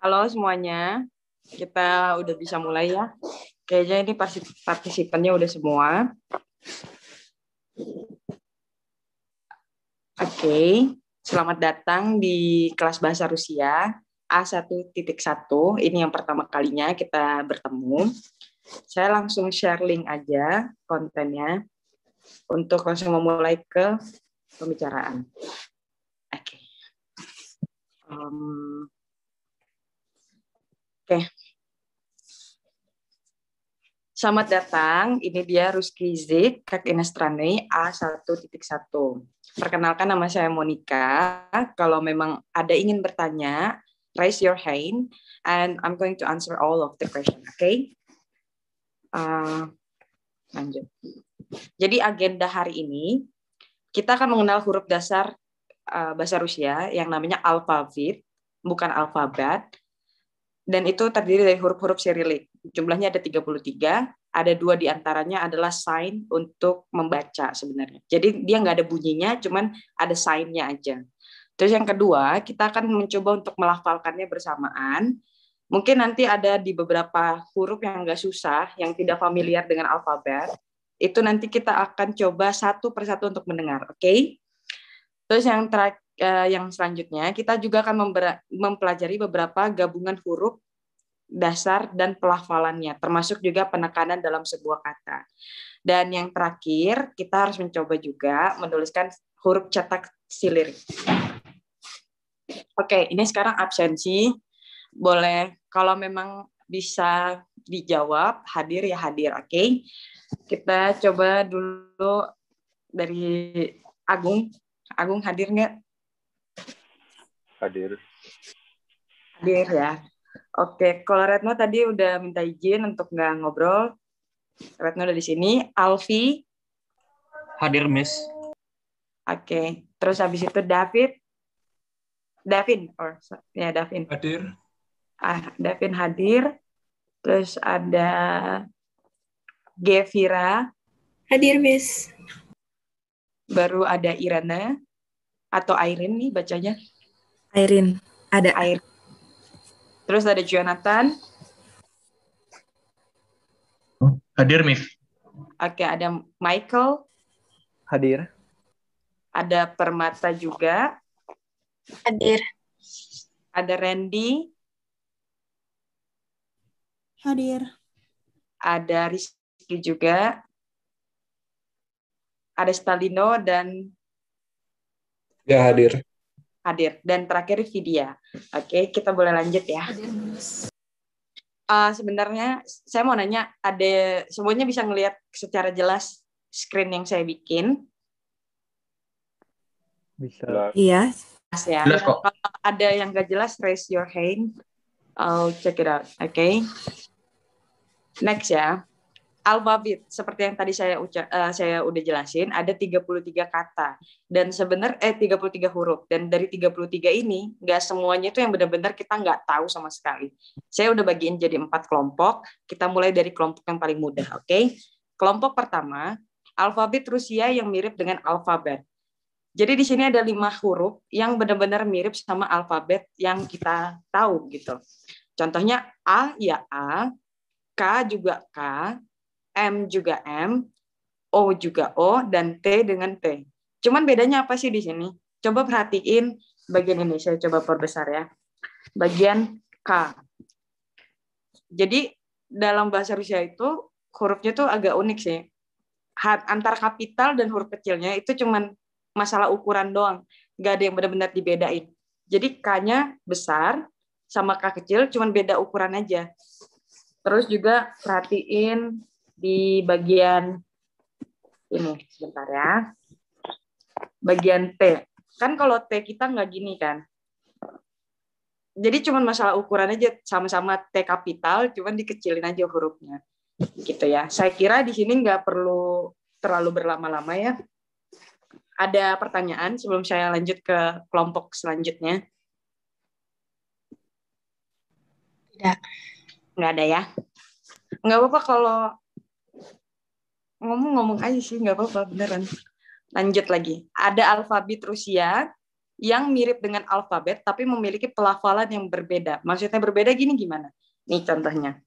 Halo semuanya, kita udah bisa mulai ya. Kayaknya ini partisipannya udah semua. Oke, selamat datang di kelas bahasa Rusia A1.1. Ini yang pertama kalinya kita bertemu. Saya langsung share link aja kontennya untuk langsung memulai ke pembicaraan. Oke. Oke. Selamat datang, ini dia Ruski Zik, Kak Inestrani A1.1. Perkenalkan, nama saya Monica. Kalau memang ada ingin bertanya, raise your hand, and I'm going to answer all of the question, okay? Lanjut. Jadi agenda hari ini, kita akan mengenal huruf dasar bahasa Rusia yang namanya alfabet, bukan alfabet. Dan itu terdiri dari huruf-huruf Cyrillic. Jumlahnya ada 33, ada 2 diantaranya adalah sign untuk membaca sebenarnya. Jadi dia nggak ada bunyinya, cuman ada sign-nya aja. Terus yang kedua, kita akan mencoba untuk melafalkannya bersamaan. Mungkin nanti ada di beberapa huruf yang nggak susah, yang tidak familiar dengan alfabet, itu nanti kita akan coba satu persatu untuk mendengar, oke? Terus yang selanjutnya, kita juga akan mempelajari beberapa gabungan huruf dasar dan pelafalannya, termasuk juga penekanan dalam sebuah kata. Dan yang terakhir, kita harus mencoba juga menuliskan huruf cetak Cyrillic. Oke, ini sekarang absensi. Boleh, kalau memang bisa dijawab, hadir ya hadir, oke? Kita coba dulu dari Agung. Agung hadir nggak? Hadir. Hadir ya. Oke, kalau Retno tadi udah minta izin untuk nggak ngobrol. Retno udah di sini. Alfi? Hadir, Miss. Oke, terus habis itu Davin. Hadir. Davin hadir. Terus ada Gevira. Hadir, Miss. Baru ada Irana. Atau Airin nih bacanya. Airin, ada. Airin. Terus ada Jonathan. Hadir, Miss. Oke, ada Michael. Hadir. Ada Permata juga. Hadir. Ada Randy. Hadir. Ada Rizky juga. Ada Stalino dan Ya, hadir. hadir. Dan terakhir Vidya. Oke, kita boleh lanjut ya. Sebenarnya saya mau nanya, ada semuanya bisa ngelihat secara jelas screen yang saya bikin? Bisa. Iya. Ya. Jelas kok. Kalau ada yang nggak jelas, raise your hand. I'll check it out. Oke. Next ya. Alfabet, seperti yang tadi saya udah jelasin, ada 33 kata. Dan 33 huruf. Dan dari 33 ini, nggak semuanya itu yang benar-benar kita nggak tahu sama sekali. Saya udah bagiin jadi 4 kelompok. Kita mulai dari kelompok yang paling mudah, oke? Kelompok pertama, alfabet Rusia yang mirip dengan alfabet. Jadi di sini ada 5 huruf yang benar-benar mirip sama alfabet yang kita tahu gitu. Contohnya A ya A, K juga K, M juga M, O juga O, dan T dengan T. Cuman bedanya apa sih di sini? Coba perhatiin bagian ini, saya coba perbesar ya. Bagian K. Jadi dalam bahasa Rusia itu hurufnya tuh agak unik sih. Antara kapital dan huruf kecilnya itu cuman masalah ukuran doang. Nggak ada yang benar-benar dibedain. Jadi K-nya besar sama K kecil, cuman beda ukuran aja. Terus juga perhatiin di bagian ini, sebentar ya. Bagian T. Kan kalau T kita nggak gini kan. Jadi cuma masalah ukuran aja, sama-sama T kapital, cuman dikecilin aja hurufnya. Gitu ya. Saya kira di sini nggak perlu terlalu berlama-lama ya. Ada pertanyaan sebelum saya lanjut ke kelompok selanjutnya? Tidak. Nggak ada ya. Nggak apa-apa kalau ngomong aja sih, nggak apa-apa, beneran. Lanjut lagi. Ada alfabet Rusia yang mirip dengan alfabet tapi memiliki pelafalan yang berbeda. Maksudnya berbeda gini gimana? Nih contohnya.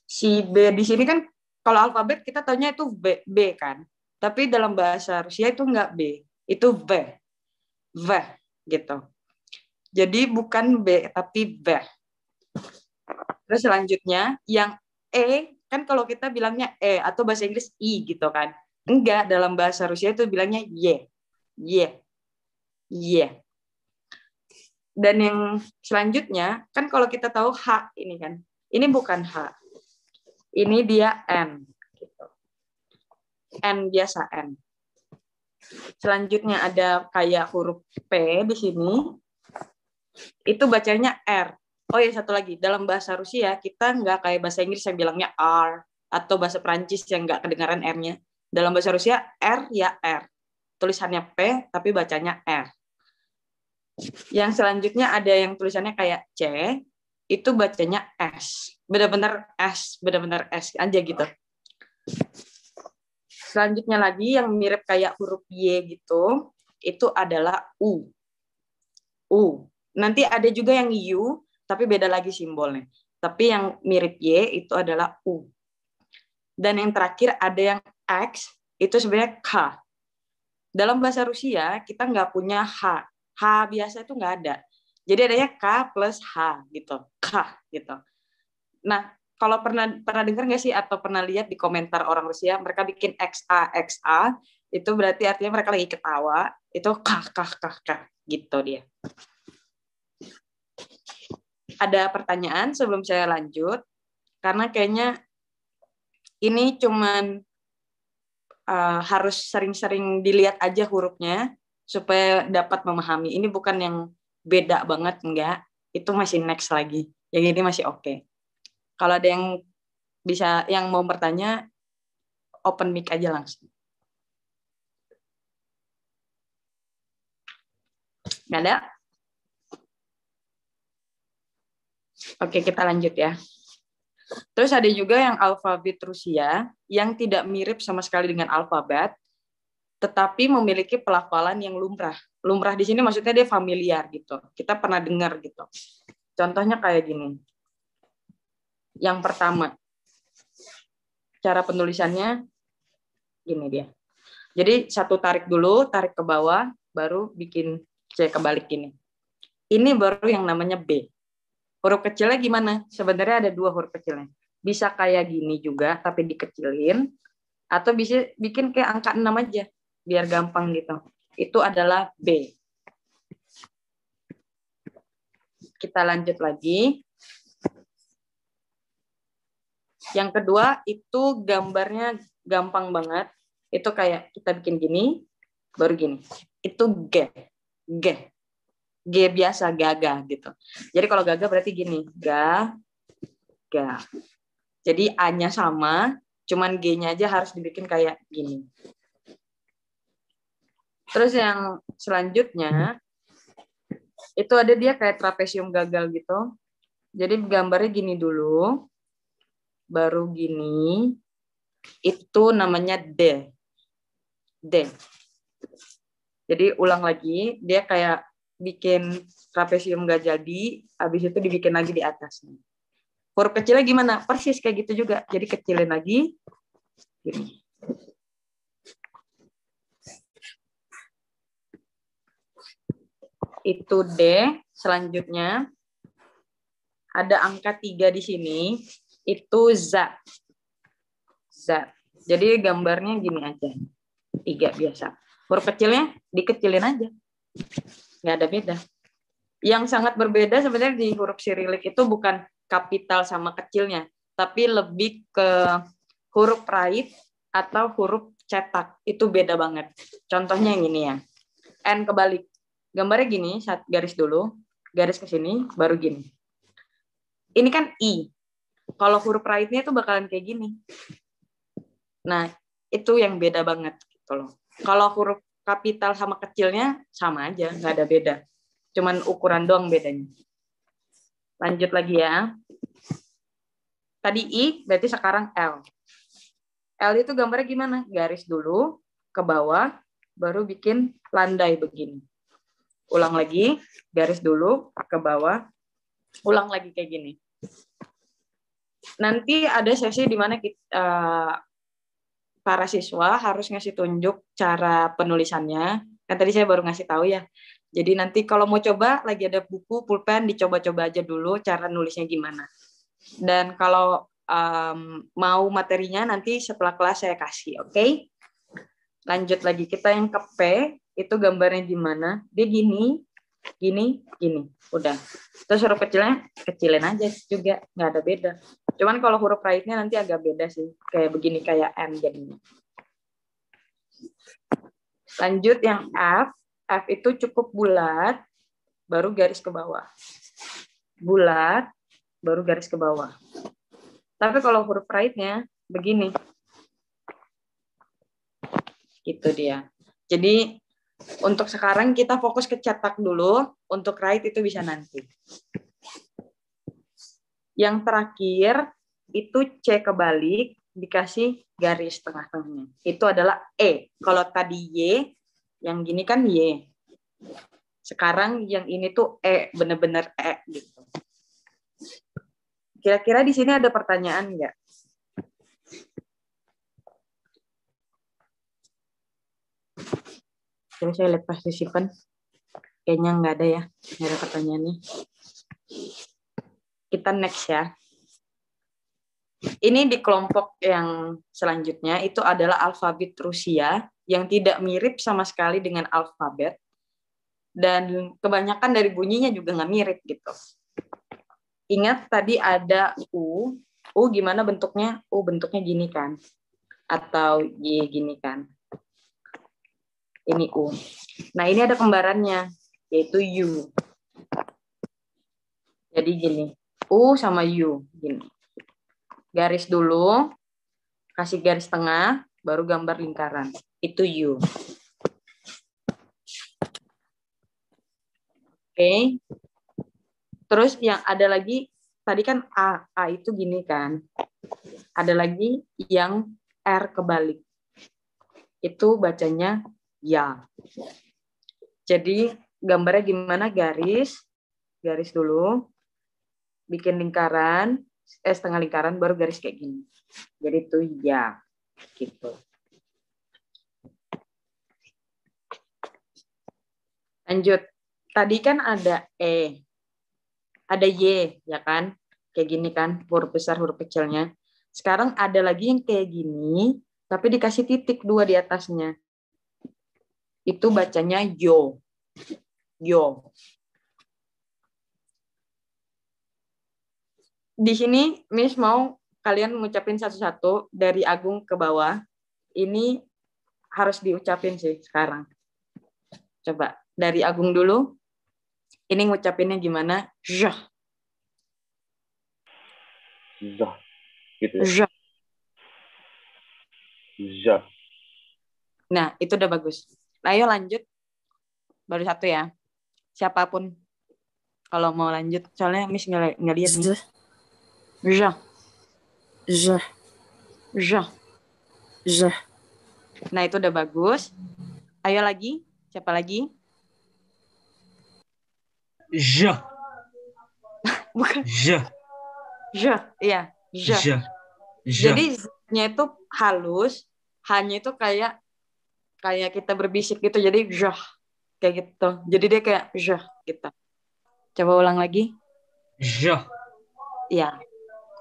Si B di sini kan kalau alfabet kita taunya itu B kan. Tapi dalam bahasa Rusia itu enggak B, itu V. V gitu. Jadi bukan B tapi V. Terus selanjutnya yang E kan kalau kita bilangnya E atau bahasa Inggris I gitu kan. Enggak, dalam bahasa Rusia itu bilangnya Y. Y. Y. Dan yang selanjutnya kan kalau kita tahu H ini kan. Ini bukan H. Ini dia N gitu. N biasa N. Selanjutnya ada kayak huruf P di sini. Itu bacanya R. Oh ya, satu lagi. Dalam bahasa Rusia, kita nggak kayak bahasa Inggris yang bilangnya R, atau bahasa Prancis yang nggak kedengaran R-nya. Dalam bahasa Rusia, R ya R. Tulisannya P, tapi bacanya R. Yang selanjutnya ada yang tulisannya kayak C, itu bacanya S. Benar-benar S aja gitu. Selanjutnya lagi yang mirip kayak huruf Y gitu, itu adalah U. U. Nanti ada juga yang U, tapi beda lagi simbolnya. Tapi yang mirip Y itu adalah U. Dan yang terakhir ada yang X, itu sebenarnya K. Dalam bahasa Rusia, kita nggak punya H. H biasa itu nggak ada. Jadi adanya K plus H gitu. K gitu. Nah, kalau pernah dengar nggak sih atau pernah lihat di komentar orang Rusia, mereka bikin XA, itu berarti artinya mereka lagi ketawa, itu K gitu dia. Ada pertanyaan sebelum saya lanjut? Karena kayaknya ini cuman harus sering-sering dilihat aja hurufnya supaya dapat memahami. Ini bukan yang beda banget, enggak. Itu masih next lagi. Yang ini masih oke. Kalau ada yang mau bertanya, open mic aja langsung. Nggak ada? Oke, kita lanjut ya. Terus ada juga yang alfabet Rusia yang tidak mirip sama sekali dengan alfabet, tetapi memiliki pelafalan yang lumrah. Lumrah di sini maksudnya dia familiar gitu. Kita pernah dengar gitu. Contohnya kayak gini. Yang pertama, cara penulisannya gini dia. Jadi satu tarik dulu, tarik ke bawah, baru bikin C kebalik gini. Ini baru yang namanya B. Huruf kecilnya gimana? Sebenarnya ada dua huruf kecilnya. Bisa kayak gini juga, tapi dikecilin. Atau bisa bikin kayak angka 6 aja, biar gampang gitu. Itu adalah B. Kita lanjut lagi. Yang kedua, itu gambarnya gampang banget. Itu kayak kita bikin gini, baru gini. Itu G. G. G biasa, gaga gitu. Jadi kalau gaga berarti gini, ga. Jadi A-nya sama, cuman G-nya aja harus dibikin kayak gini. Terus yang selanjutnya, itu ada dia kayak trapesium gagal gitu. Jadi gambarnya gini dulu, baru gini, itu namanya D. D. Jadi ulang lagi, dia kayak bikin trapesium nggak jadi, habis itu dibikin lagi di atasnya. Huruf kecilnya gimana? Persis kayak gitu juga. Jadi kecilin lagi. Gini. Itu D. Selanjutnya ada angka 3 di sini. Itu Z. Z. Jadi gambarnya gini aja. 3 biasa. Huruf kecilnya dikecilin aja. Nggak ada beda. Yang sangat berbeda sebenarnya di huruf Sirilik itu bukan kapital sama kecilnya, tapi lebih ke huruf raib atau huruf cetak. Itu beda banget. Contohnya yang ini ya. N kebalik. Gambarnya gini, garis dulu, garis ke sini, baru gini. Ini kan I. Kalau huruf raibnya itu bakalan kayak gini. Nah, itu yang beda banget gitu loh. Kalau huruf kapital sama kecilnya sama aja, nggak ada beda. Cuman ukuran doang bedanya. Lanjut lagi ya. Tadi I, berarti sekarang L. L itu gambarnya gimana? Garis dulu, ke bawah, baru bikin landai begini. Ulang lagi, garis dulu ke bawah, ulang lagi kayak gini. Nanti ada sesi di mana para siswa harus ngasih tunjuk cara penulisannya. Kan tadi saya baru ngasih tahu ya. Jadi nanti kalau mau coba, lagi ada buku, pulpen, dicoba-coba aja dulu cara nulisnya gimana. Dan kalau mau materinya nanti setelah kelas saya kasih, oke? Lanjut lagi, kita yang ke P, itu gambarnya gimana? Dia gini, gini, gini. Udah. Terus huruf kecilnya, kecilin aja juga, nggak ada beda. Cuman kalau huruf raitnya nanti agak beda sih. Kayak begini, kayak M jadinya. Lanjut yang F. F itu cukup bulat, baru garis ke bawah. Bulat, baru garis ke bawah. Tapi kalau huruf raitnya, begini. Gitu dia. Jadi, untuk sekarang kita fokus ke cetak dulu, untuk right itu bisa nanti. Yang terakhir, itu C kebalik, dikasih garis tengah-tengahnya. Itu adalah E. Kalau tadi Y, yang gini kan Y. Sekarang yang ini tuh E, bener-bener E gitu. Kira-kira di sini ada pertanyaan nggak? Coba saya lihat partisipan. Kayaknya nggak ada ya, nggak ada pertanyaannya. Kita next ya. Ini di kelompok yang selanjutnya itu adalah alfabet Rusia yang tidak mirip sama sekali dengan alfabet. Dan kebanyakan dari bunyinya juga nggak mirip gitu. Ingat tadi ada U. U gimana bentuknya? U bentuknya gini kan? Atau Y gini kan? Ini U. Nah ini ada kembarannya, yaitu U. Jadi gini, U sama U. Gini. Garis dulu, kasih garis tengah, baru gambar lingkaran. Itu U. Oke. Terus yang ada lagi, tadi kan A. A itu gini kan. Ada lagi yang R kebalik. Itu bacanya ya. Jadi gambarnya gimana? Garis dulu, bikin lingkaran, setengah lingkaran, baru garis kayak gini. Jadi itu ya, gitu. Lanjut. Tadi kan ada E, ada Y, ya kan? Kayak gini kan, huruf besar, huruf kecilnya. Sekarang ada lagi yang kayak gini, tapi dikasih titik 2 di atasnya. Itu bacanya yo. Yo. Di sini Miss mau kalian mengucapin satu-satu dari Agung ke bawah. Ini harus diucapin sih sekarang. Coba dari Agung dulu. Ini ngucapinnya gimana? Zah. Zah. Gitu ya. Zah. Zah. Nah, itu udah bagus. Nah, ayo lanjut. Baru satu ya. Siapapun kalau mau lanjut. Soalnya Miss nggak lihat nih. Zah. Zah. Zah. Zah. Nah, itu udah bagus. Ayo lagi. Siapa lagi? Ja. Bukan. Ja. Ja, iya. Ja. Ja. Jadi Z-nya itu halus, hanya itu kayak kita berbisik gitu. Jadi ja, kayak gitu. Jadi dia kayak ja gitu. Coba ulang lagi. Ja. Iya.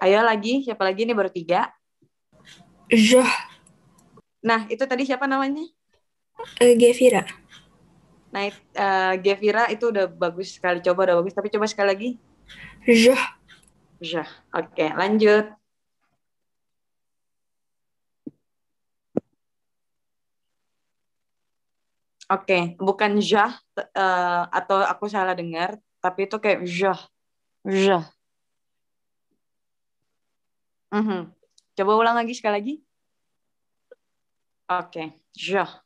Ayo lagi, siapa lagi? Ini baru 3. Zah. Nah, itu tadi siapa namanya? Gevira. Nah, Gevira itu udah bagus sekali. Coba udah bagus, tapi coba sekali lagi. Zah. Ja. Oke, lanjut. Oke, bukan jah atau aku salah dengar, tapi itu kayak jah. Jah. Coba ulang lagi sekali lagi. Oke, jah.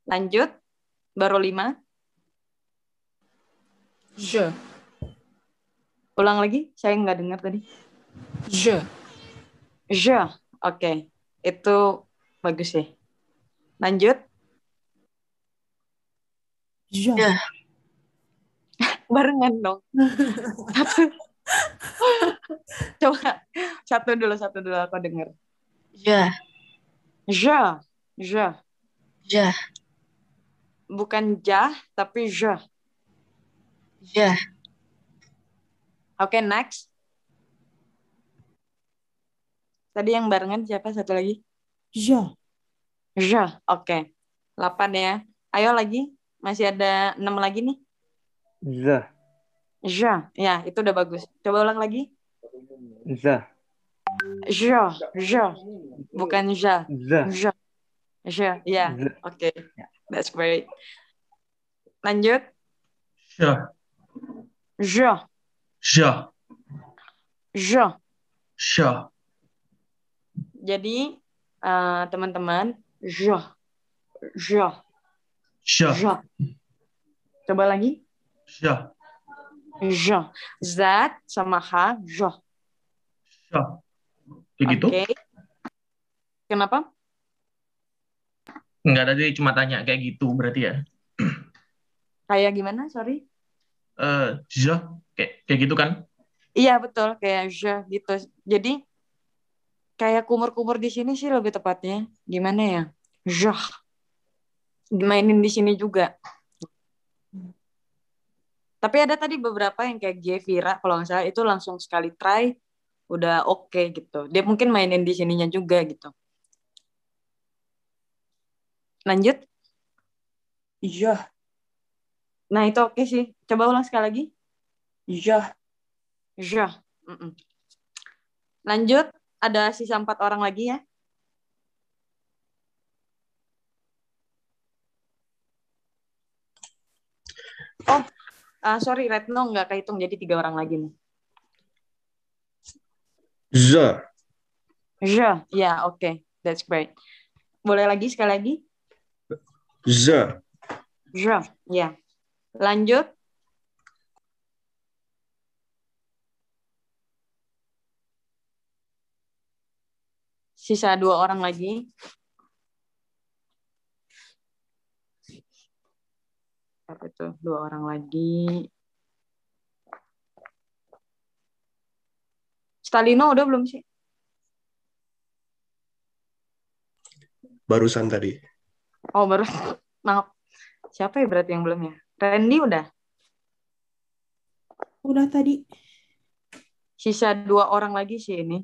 Lanjut, baru 5. Je. Ulang lagi, saya nggak dengar tadi. Je. Ja, oke. Itu bagus sih. Lanjut. Ja. Jah. Barengan dong. Coba satu dulu aku denger. Je. Je, je. Je. Bukan jah, tapi je. Je. Oke, next. Tadi yang barengan siapa satu lagi? Je. Je, oke. 8 ya. Ayo lagi. Masih ada 6 lagi nih. Zah. Je, ya itu udah bagus. Coba ulang lagi. Zah. Je. Bukan ja. Zah. Je, ya. Zah. Oke. That's great. Lanjut. Je. Je. Je. Je. Je. Jadi teman-teman, je. Je. Je. Je. Coba lagi. Je. Je. Zat sama ha, je. Je. Kayak gitu? Oke. Kenapa? Enggak, tadi cuma tanya kayak gitu berarti ya. Kayak gimana? Sorry. Je. Kayak gitu kan? Iya betul, kayak je gitu. Jadi kayak kumur-kumur di sini sih lebih tepatnya. Gimana ya? Je. Dimainin di sini juga. Tapi ada tadi beberapa yang kayak Gevira, kalau nggak salah itu langsung sekali try, udah oke gitu. Dia mungkin mainin di sininya juga gitu. Lanjut. Je. Nah itu oke sih. Coba ulang sekali lagi. Je. Je. Lanjut. Ada sisa 4 orang lagi ya. Oh, sorry Retno nggak kehitung jadi 3 orang lagi nih. Zah. Je, ya oke. That's great. Boleh lagi sekali lagi? Zah. Je, ya. Lanjut. Sisa 2 orang lagi. Apa itu? 2 orang lagi. Stalino udah belum sih? Barusan tadi. Oh baru. Maaf. Siapa ya berarti yang belum ya? Randy udah. Udah tadi. Sisa 2 orang lagi sih ini.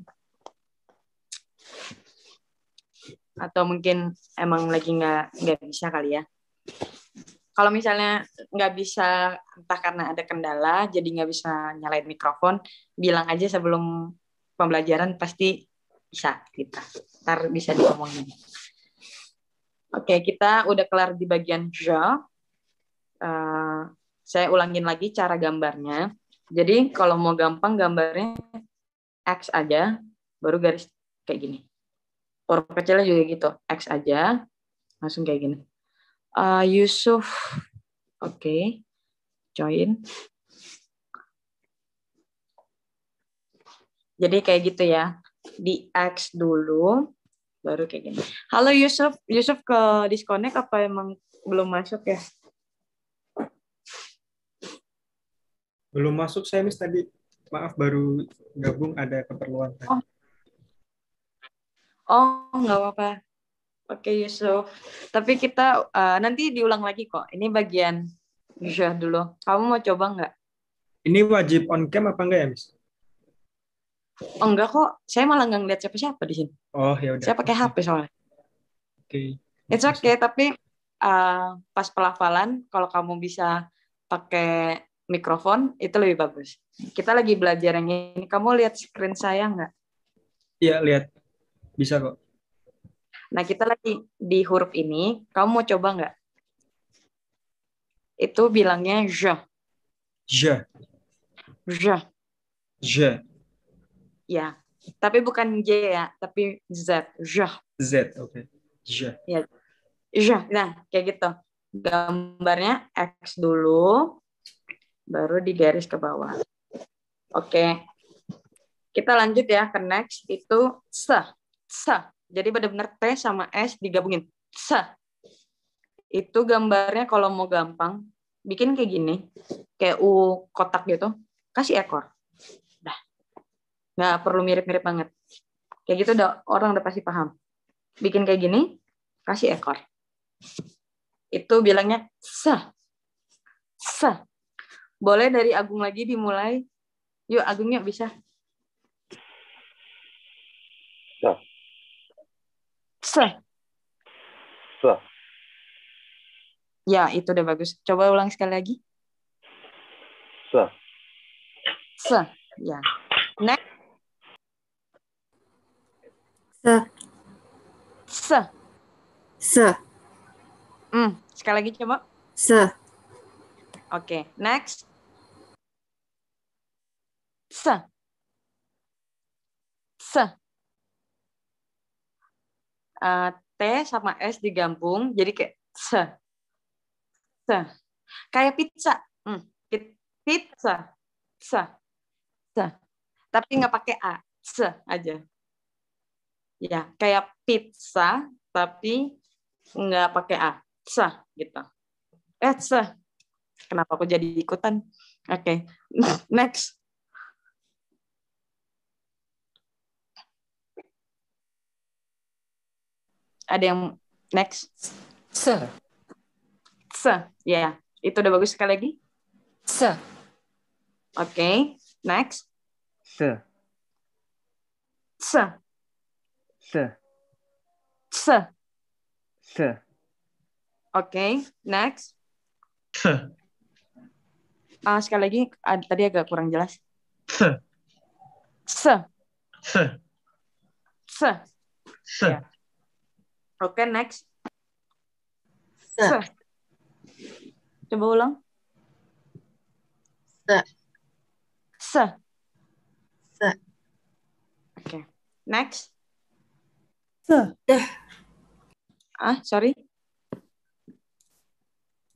Atau mungkin emang lagi nggak bisa kali ya. Kalau misalnya nggak bisa, entah karena ada kendala, jadi nggak bisa nyalain mikrofon, bilang aja sebelum pembelajaran pasti bisa kita. Ntar bisa diomongin. Oke, kita udah kelar di bagian je. Saya ulangin lagi cara gambarnya. Jadi kalau mau gampang gambarnya X aja, baru garis kayak gini. Huruf kecilnya juga gitu, X aja, langsung kayak gini. Yusuf, oke, join. Jadi kayak gitu ya, di X dulu, baru kayak gini. Halo Yusuf, Yusuf ke disconnect apa emang belum masuk ya? Belum masuk saya, Miss, tadi. Maaf, baru gabung, ada keperluan. Oh, nggak apa-apa. Oke, Yusuf. Tapi kita nanti diulang lagi kok. Ini bagian je dulu. Kamu mau coba nggak? Ini wajib on cam apa enggak ya, Miss? Oh, enggak kok. Saya malah nggak ngeliat siapa-siapa di sini. Oh, ya udah. Saya pakai HP soalnya. Oke. It's okay, tapi pas pelafalan, kalau kamu bisa pakai mikrofon, itu lebih bagus. Kita lagi belajar yang ini. Kamu lihat screen saya nggak? Iya, lihat. Bisa kok. Nah, kita lagi di huruf ini. Kamu mau coba nggak? Itu bilangnya je. Je. Je. Je. Ya. Tapi bukan J ya, tapi Z. Je. Z, oke. Je. Ya. Je. Nah, kayak gitu. Gambarnya X dulu, baru digaris ke bawah. Oke. Kita lanjut ya ke next. Itu se. Se. Jadi benar-benar T sama S digabungin. Se. Itu gambarnya kalau mau gampang, bikin kayak gini, kayak U kotak gitu, kasih ekor. Dah, nggak perlu mirip-mirip banget. Kayak gitu orang udah pasti paham. Bikin kayak gini, kasih ekor. Itu bilangnya sah. Sah. Boleh dari Agung lagi dimulai. Yuk, Agungnya bisa. Sah. Sah. Sah. Ya, itu udah bagus. Coba ulang sekali lagi. Sah. Sah. Ya. Next. Sah. Sah. Sah. Sekali lagi coba. Sah. Oke, next. Sah. Sah. T sama S digabung, jadi kayak sah. Sah. Kayak pizza. Pizza. Sah. Sah. Tapi nggak pakai A. Sah aja. Ya, kayak pizza, tapi nggak pakai A. Sah, gitu. Sah. Kenapa aku jadi ikutan? Oke. Next. Ada yang next? Sir. Sah. Ya, itu udah bagus sekali lagi. Sir. Oke. Next. Sah. Sah. Sah. Sah. Sah. Oke. Next. Se. Sekali lagi, tadi agak kurang jelas. Se. Sah. Se. Sah. Se. Ya. Oke, next. Sah. Sah. Coba ulang. Sah. Sah. Sah. Oke. Next. Sah. Sorry.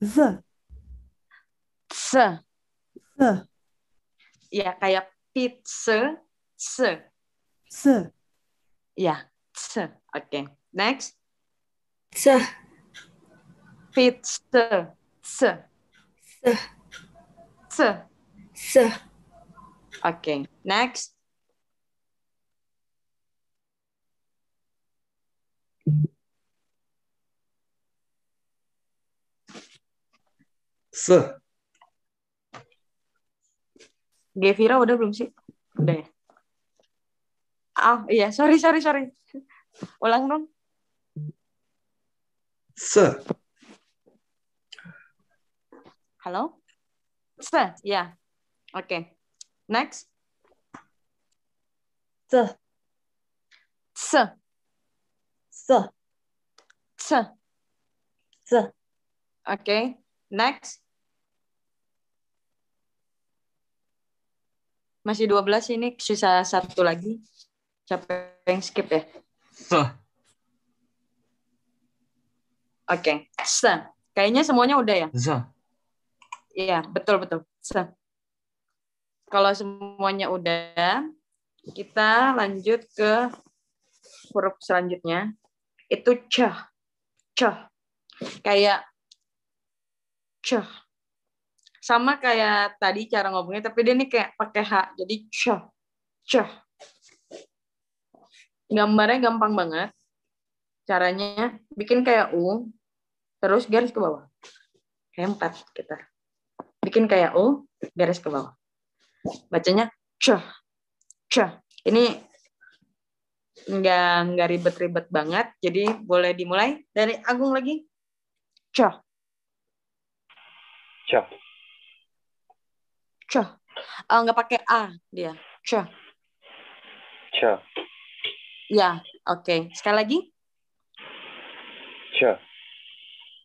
Sah. Sah. Sah. Ya, kayak pizza. Se. Sah. Ya, se. Oke. Next. Sah. Pizza. Se. Sah. Se. Sah. Oke. Next. Sah. Gevira udah belum sih? Udah ya? Iya. Sorry. Ulang dong. Sah. Halo? Se. Ya. Oke. Next. Sah. Se. Sah. Se. Sah. Oke. Next. Masih 12 ini, sisa satu lagi. Siapa yang skip ya? Se. Oke. Se. Kayaknya semuanya udah ya? Za. Iya, betul. Se. Kalau semuanya udah, kita lanjut ke huruf selanjutnya. Itu cah. Cah. Kayak cah. Sama kayak tadi cara ngomongnya, tapi dia nih kayak pakai H. Jadi cah. Cah. Gambarnya gampang banget. Caranya bikin kayak U, terus garis ke bawah. Kayak 4 kita. Bikin kayak U, garis ke bawah. Bacanya cah. Cah. Ini nggak ribet-ribet banget, jadi boleh dimulai dari Agung lagi. Cah. Cah. Cah. Nggak pakai A dia. Cah. Cah. Ya, oke. Sekali lagi. Cah.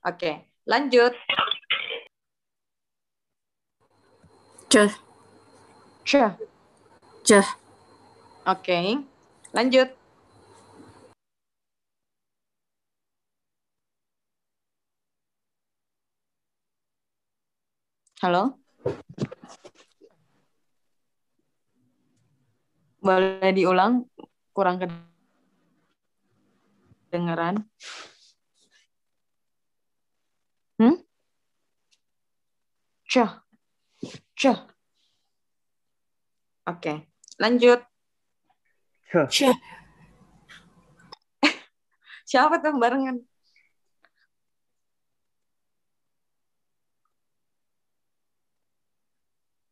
Oke, lanjut. Cah. Cah. Cah. Oke, lanjut. Halo? Boleh diulang? Kurang kedengeran. Ch. Ch. Oke. Lanjut. Ch. Ch. Siapa tuh barengan?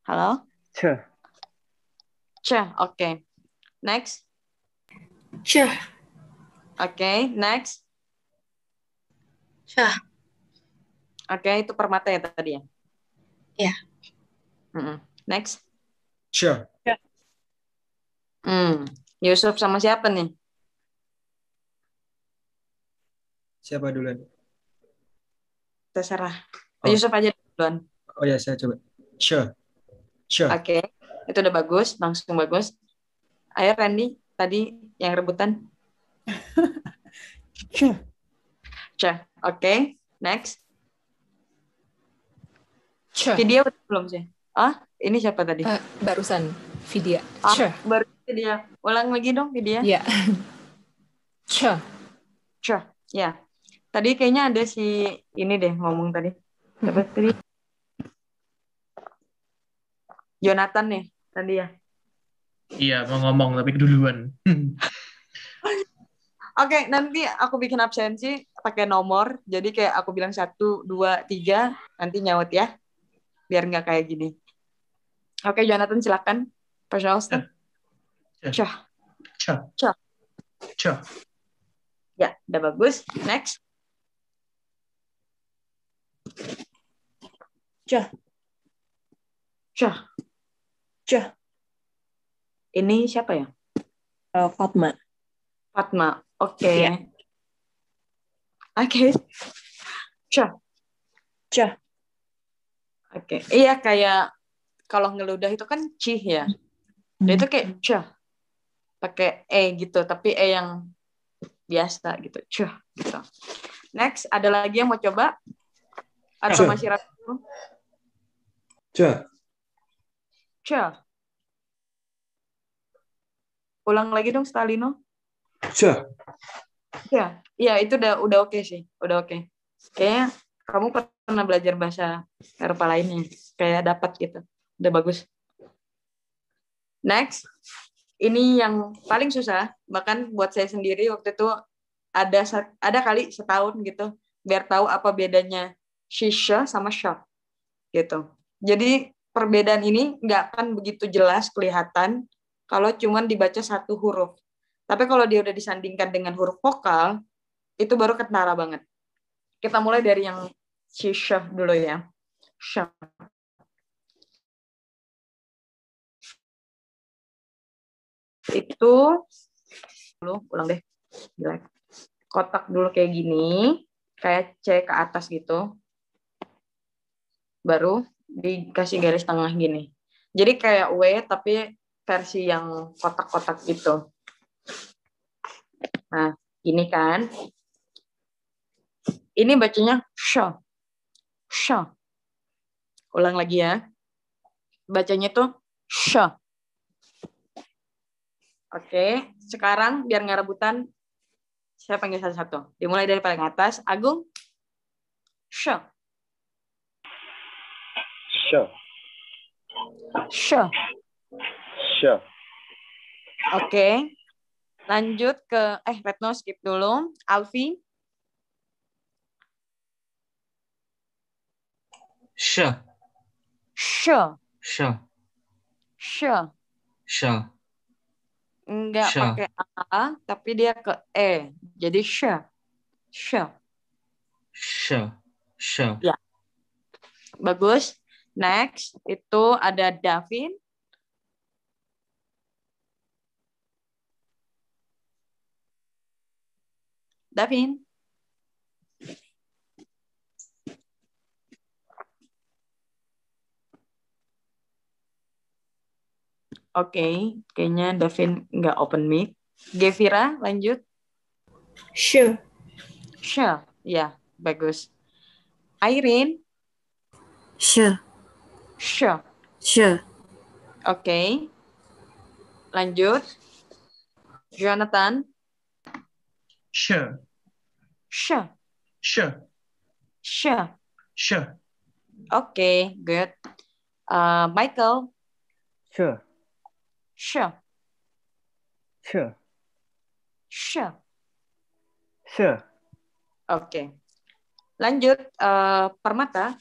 Halo? Ch. Ch. Oke. Next. Ch. Oke. Next. Cah. Oke. Itu permata ya tadi ya? Ya. Next. Ch. Yusuf sama siapa nih? Siapa duluan? Terserah. Oh. Yusuf aja duluan. Oh ya, saya coba. Ch. Ch. Oke. Itu udah bagus. Langsung bagus. Ayo Randy. Tadi yang rebutan. Ch. Ch. Oke. Next. Ch. Video belum sih? Ini siapa tadi? Barusan Vidya. Ch. Baru dia. Ulang lagi dong video. Ya. Ch. Ch. Ya. Tadi kayaknya ada si ini deh ngomong tadi. Siapa tadi? Jonathan nih tadi ya. Iya, mau ngomong tapi keduluan. Oke, nanti aku bikin absensi pakai nomor. Jadi kayak aku bilang 1, 2, 3, nanti nyaut ya. Biar nggak kayak gini. Oke, Jonathan silakan. Persilakan. Ch. Ch. Ch. Ch. Ya, udah bagus. Next. Ch. Ch. Ch. Ini siapa ya? Fatma. Fatma. Oke. Iya. Oke. Ch. Ch. Oke. Iya, kayak kalau ngeludah itu kan cih ya. Dia itu kayak ch. Pakai gitu, tapi yang biasa gitu. Ch gitu. Next, ada lagi yang mau coba? Atau Ch. masih ragu? Ch. Ch. Ulang lagi dong, Stalino. Ch. Ya, iya itu udah oke sih, udah oke. Kayaknya kamu pernah belajar bahasa Eropa lainnya, kayak dapat gitu, udah bagus. Next, ini yang paling susah, bahkan buat saya sendiri waktu itu ada kali setahun gitu, biar tahu apa bedanya shisha sama shot gitu. Jadi perbedaan ini nggak akan begitu jelas kelihatan kalau cuman dibaca satu huruf. Tapi kalau dia udah disandingkan dengan huruf vokal, itu baru ketara banget. Kita mulai dari yang shisha dulu ya. Sha. Itu dulu, ulang deh. Kotak dulu kayak gini, kayak C ke atas gitu. Baru dikasih garis tengah gini. Jadi kayak W tapi versi yang kotak-kotak gitu. Nah, ini kan. Ini bacanya sha. Sha. Ulang lagi ya. Bacanya tuh sha. Oke, sekarang biar nggak rebutan, saya panggil satu-satu. Dimulai dari paling atas. Agung. Sha. Ch. Sha. Ch. Oke. Lanjut ke Retno skip dulu. Alfi. Sh. Sha. Sh. Sha. Sh. Enggak Sha. pakai A, tapi dia ke E. Jadi sha. Sha. Sh. Sh. Ya. Bagus. Next, itu ada Davin. Davin. Oke, kayaknya Davin nggak open mic. Gevira, lanjut. Sh. Sha. Ya, bagus. Irene. Sh. Sha. Sh. Oke. Lanjut. Jonathan. Sh. Sha. Sh. Sha. Sh. Oke, good. Michael, Sure. sure, Sure. sure. Sure. Oke. Lanjut, Permata,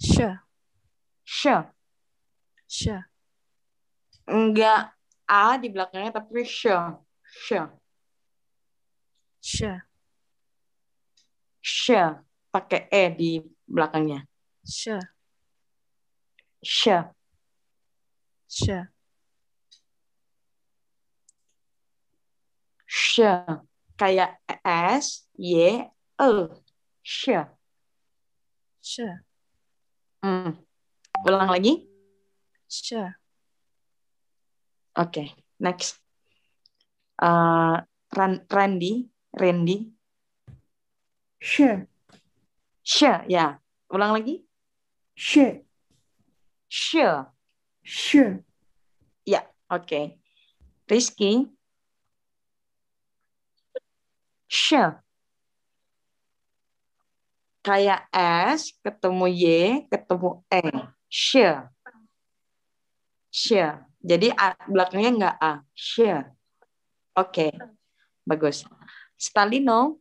Sure. sure. Sure. Enggak A di belakangnya, tapi sure, sure, Sure. sure. Pakai E di belakangnya. Sure. Sure, Sure. sure. Kayak S, Y, E. Sure. Sure. Ulang lagi. Sure. Oke, next. Randy, Sure. sure, ya. Ulang lagi. Sure. Sure, Sure. ya. Oke. Rizky, sure. Kayak S, ketemu Y, ketemu E. Sure, sure. Jadi belakangnya nggak A. Sure. Oke, bagus. Stalino,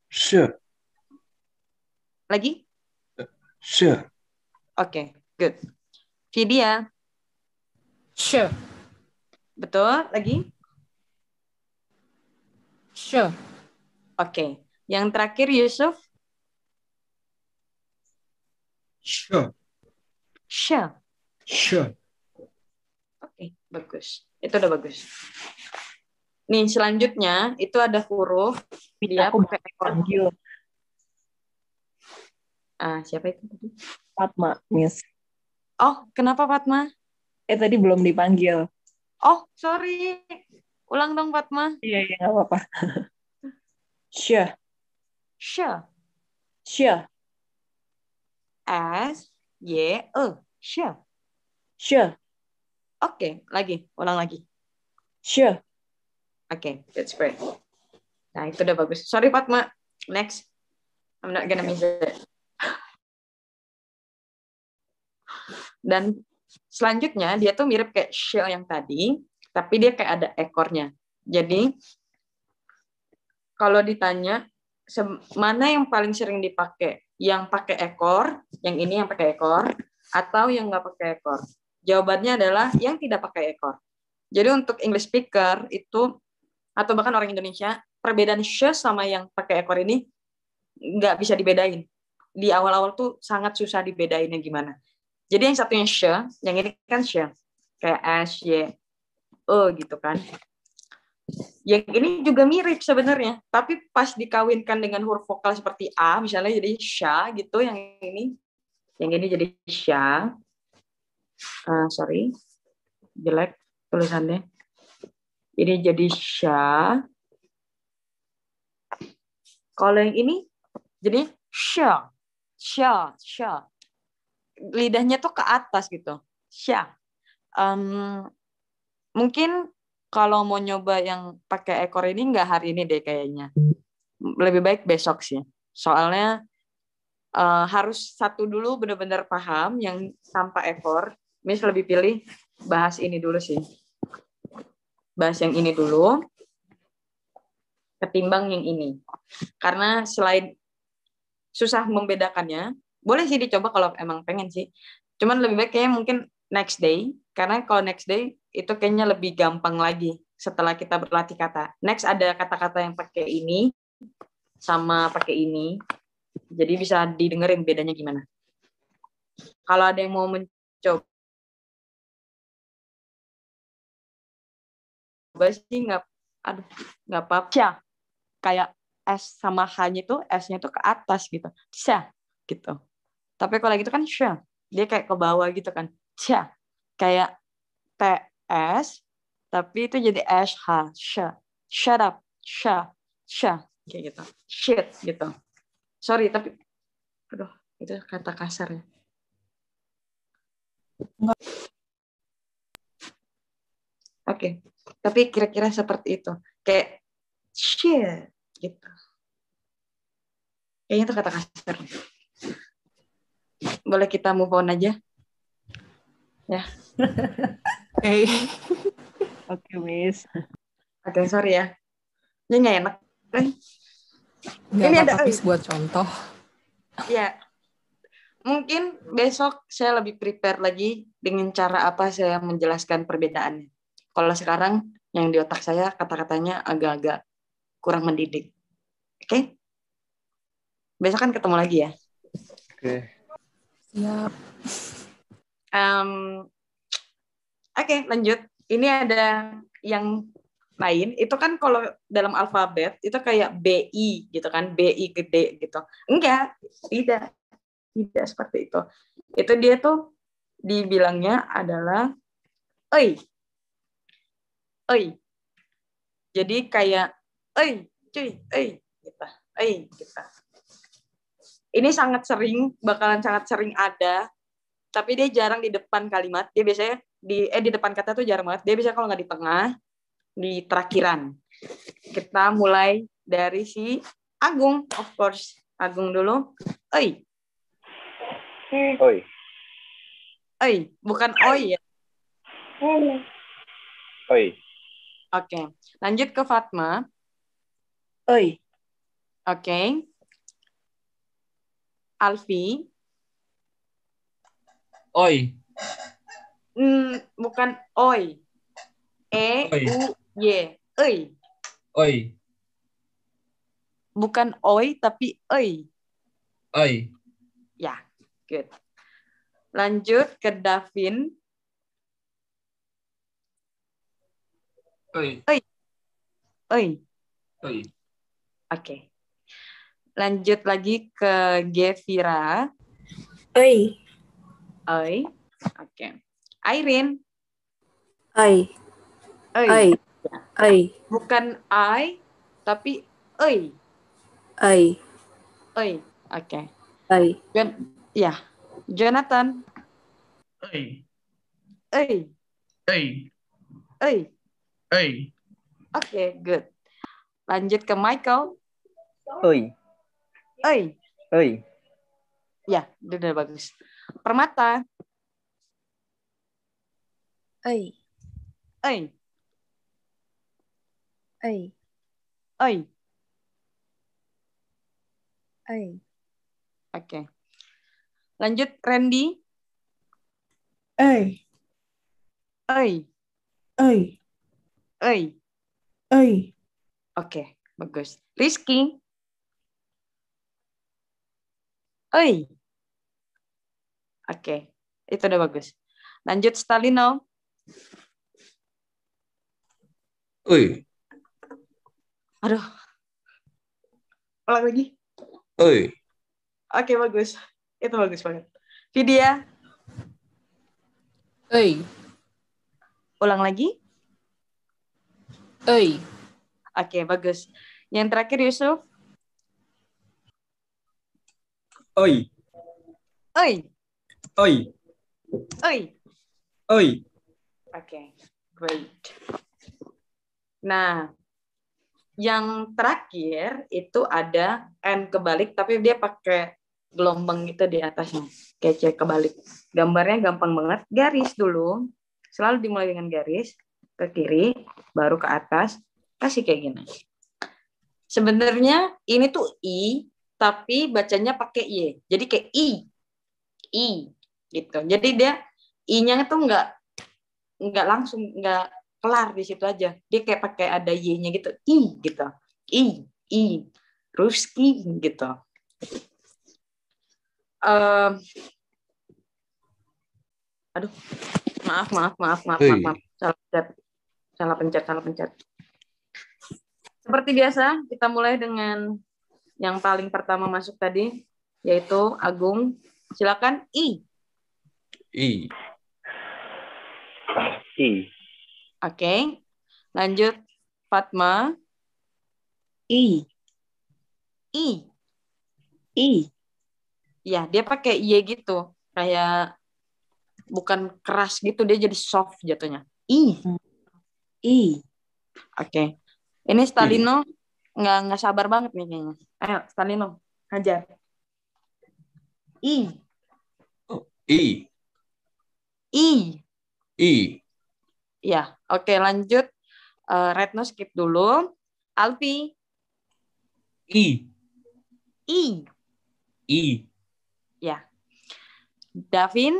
Sure. lagi? Sure. Oke, good. Vidya, Sure. betul? Lagi? Sure. Oke. Yang terakhir Yusuf, Sure. sure. Sure. Oke, bagus. Itu udah bagus. Nih, selanjutnya itu ada huruf. Dia Aku pakai ekor. panggil Siapa itu tadi? Fatma, Miss. Oh, kenapa Fatma? Tadi belum dipanggil. Oh, sorry. Ulang dong Fatma. Iya, nggak apa-apa. Sure. Sure. Sure. S, Y, E. Sure. Sure. Oke, lagi. Ulang lagi. Sure. Oke, that's great. Nah, itu udah bagus. Sorry Fatma. Next. I'm not gonna miss it. Dan selanjutnya dia tuh mirip kayak shell yang tadi, tapi dia kayak ada ekornya. Jadi kalau ditanya mana yang paling sering dipakai, yang pakai ekor, yang ini yang pakai ekor, atau yang nggak pakai ekor? Jawabannya adalah yang tidak pakai ekor. Jadi untuk English speaker itu, atau bahkan orang Indonesia, perbedaan sh sama yang pakai ekor ini nggak bisa dibedain. Di awal-awal tuh sangat susah dibedainnya gimana. Jadi yang satunya sh, yang ini kan sh, kayak S, Y, E gitu kan. Yang ini juga mirip sebenarnya, tapi pas dikawinkan dengan huruf vokal seperti A, misalnya jadi sha gitu, yang ini jadi sha. Sorry, jelek tulisannya. Ini jadi sha. Kalau yang ini jadi sha, sha, sha. Lidahnya tuh ke atas gitu, sha. Mungkin kalau mau nyoba yang pakai ekor ini nggak hari ini deh kayaknya. Lebih baik besok sih. Soalnya harus satu dulu benar-benar paham yang tanpa ekor. Miss lebih pilih bahas ini dulu sih. Bahas yang ini dulu ketimbang yang ini. Karena selain susah membedakannya, boleh sih dicoba kalau emang pengen sih. Cuman lebih baik kayaknya mungkin next day. Karena kalau next day itu kayaknya lebih gampang lagi setelah kita berlatih kata. Next ada kata-kata yang pakai ini sama pakai ini. Jadi bisa didengerin bedanya gimana. Kalau ada yang mau mencoba sih nggak apa-apa. Kayak S sama H-nya itu S-nya tuh ke atas gitu. Sya gitu. Tapi kalau gitu kan sya. Dia kayak ke bawah gitu kan. Sya. Kayak TS tapi itu jadi SH. Sya. Shut up. Sya. Sya. Kayak gitu. Shit gitu. Sorry tapi aduh, itu kata kasar ya. Oke. Tapi kira-kira seperti itu. Kayak shit gitu. Kayaknya itu kata kasar. Boleh kita move on aja? Ya. Oke. Oke, Miss. Oke, sorry ya. Ini nggak enak. Nggak Ini apa-apa, ada Miss, buat contoh. ya. Mungkin besok saya lebih prepare lagi dengan cara apa saya menjelaskan perbedaannya. Kalau sekarang yang di otak saya kata-katanya agak-agak kurang mendidik. Oke? Besok kan ketemu lagi ya. Oke. Siap. Oke, lanjut. Ini ada yang lain. Itu kan kalau dalam alfabet itu kayak BI gitu kan, BI gede gitu. Enggak, tidak seperti itu. Itu dia tuh dibilangnya adalah oi. Oi. Jadi kayak oi, cuy, oi gitu. Oi gitu. Ini bakalan sangat sering ada, tapi dia jarang di depan kalimat. Dia biasanya di depan kata tuh jarang banget. Dia biasanya kalau nggak di tengah, di terakhiran. Kita mulai dari si Agung, of course. Agung dulu. Oi. Oi. Oi, bukan oi ya. Oi. Oke. Lanjut ke Fatma. Oi. Oke. Alfi. Oi. Bukan oi. Oi. E-U-Y. Oi. Oi. Bukan oi, tapi oi. Oi. Ya, good. Lanjut ke Davin. Oi. Oi. Oi. Oke. Lanjut lagi ke Gevira. Oi. Oi. Oke. Airin. Oi. Oi. Oi. Oi. Bukan I, tapi oi. Oi. Oi. Oke. Oi. Ya. Jonathan. Oi. Oi. Oi. Oi. Oi. Oke, good. Lanjut ke Michael. Oi. Oi. Oi. Ya, udah bagus. Permata. Oi. Oi. Oi. Oi. Oi. Oke. Lanjut Randy. Oi. Oi. Oi. Oi. Oi. Oke, bagus. Rizky. Oi. Oke, itu udah bagus. Lanjut Stalino. Oi. Aduh. Ulang lagi. Oi. Oke, bagus. Itu bagus banget. Vidya. Oi. Ulang lagi. Oi. Oke, bagus. Yang terakhir Yusuf. Oi. Oi. Oi. Oi. Oi. Oke, great. Nah, yang terakhir itu ada N kebalik, tapi dia pakai gelombang gitu di atasnya. Kayak C kebalik. Gambarnya gampang banget. Garis dulu. Selalu dimulai dengan garis. Ke kiri, baru ke atas. Kasih kayak gini. Sebenarnya ini tuh I, tapi bacanya pakai Y. Jadi kayak I. I. Gitu. Jadi dia I-nya itu nggak langsung, nggak kelar di situ aja. Dia kayak pakai ada Y-nya gitu. I gitu. I. Ruski gitu. Aduh. Maaf. Oi. Salah pencet. Seperti biasa, kita mulai dengan yang paling pertama masuk tadi, yaitu Agung. Silakan I. I. I. Oke. Lanjut Fatma. I. I. I. Ya, dia pakai Y gitu. Kayak bukan keras gitu, dia jadi soft jatuhnya. I. I. Oke. Ini Stalino nggak sabar banget nih kayaknya. Ayo, Stalino. Hajar. I. I. I. I. Ya, oke lanjut. Retno skip dulu. Alfi. I. I. I. Ya. Davin.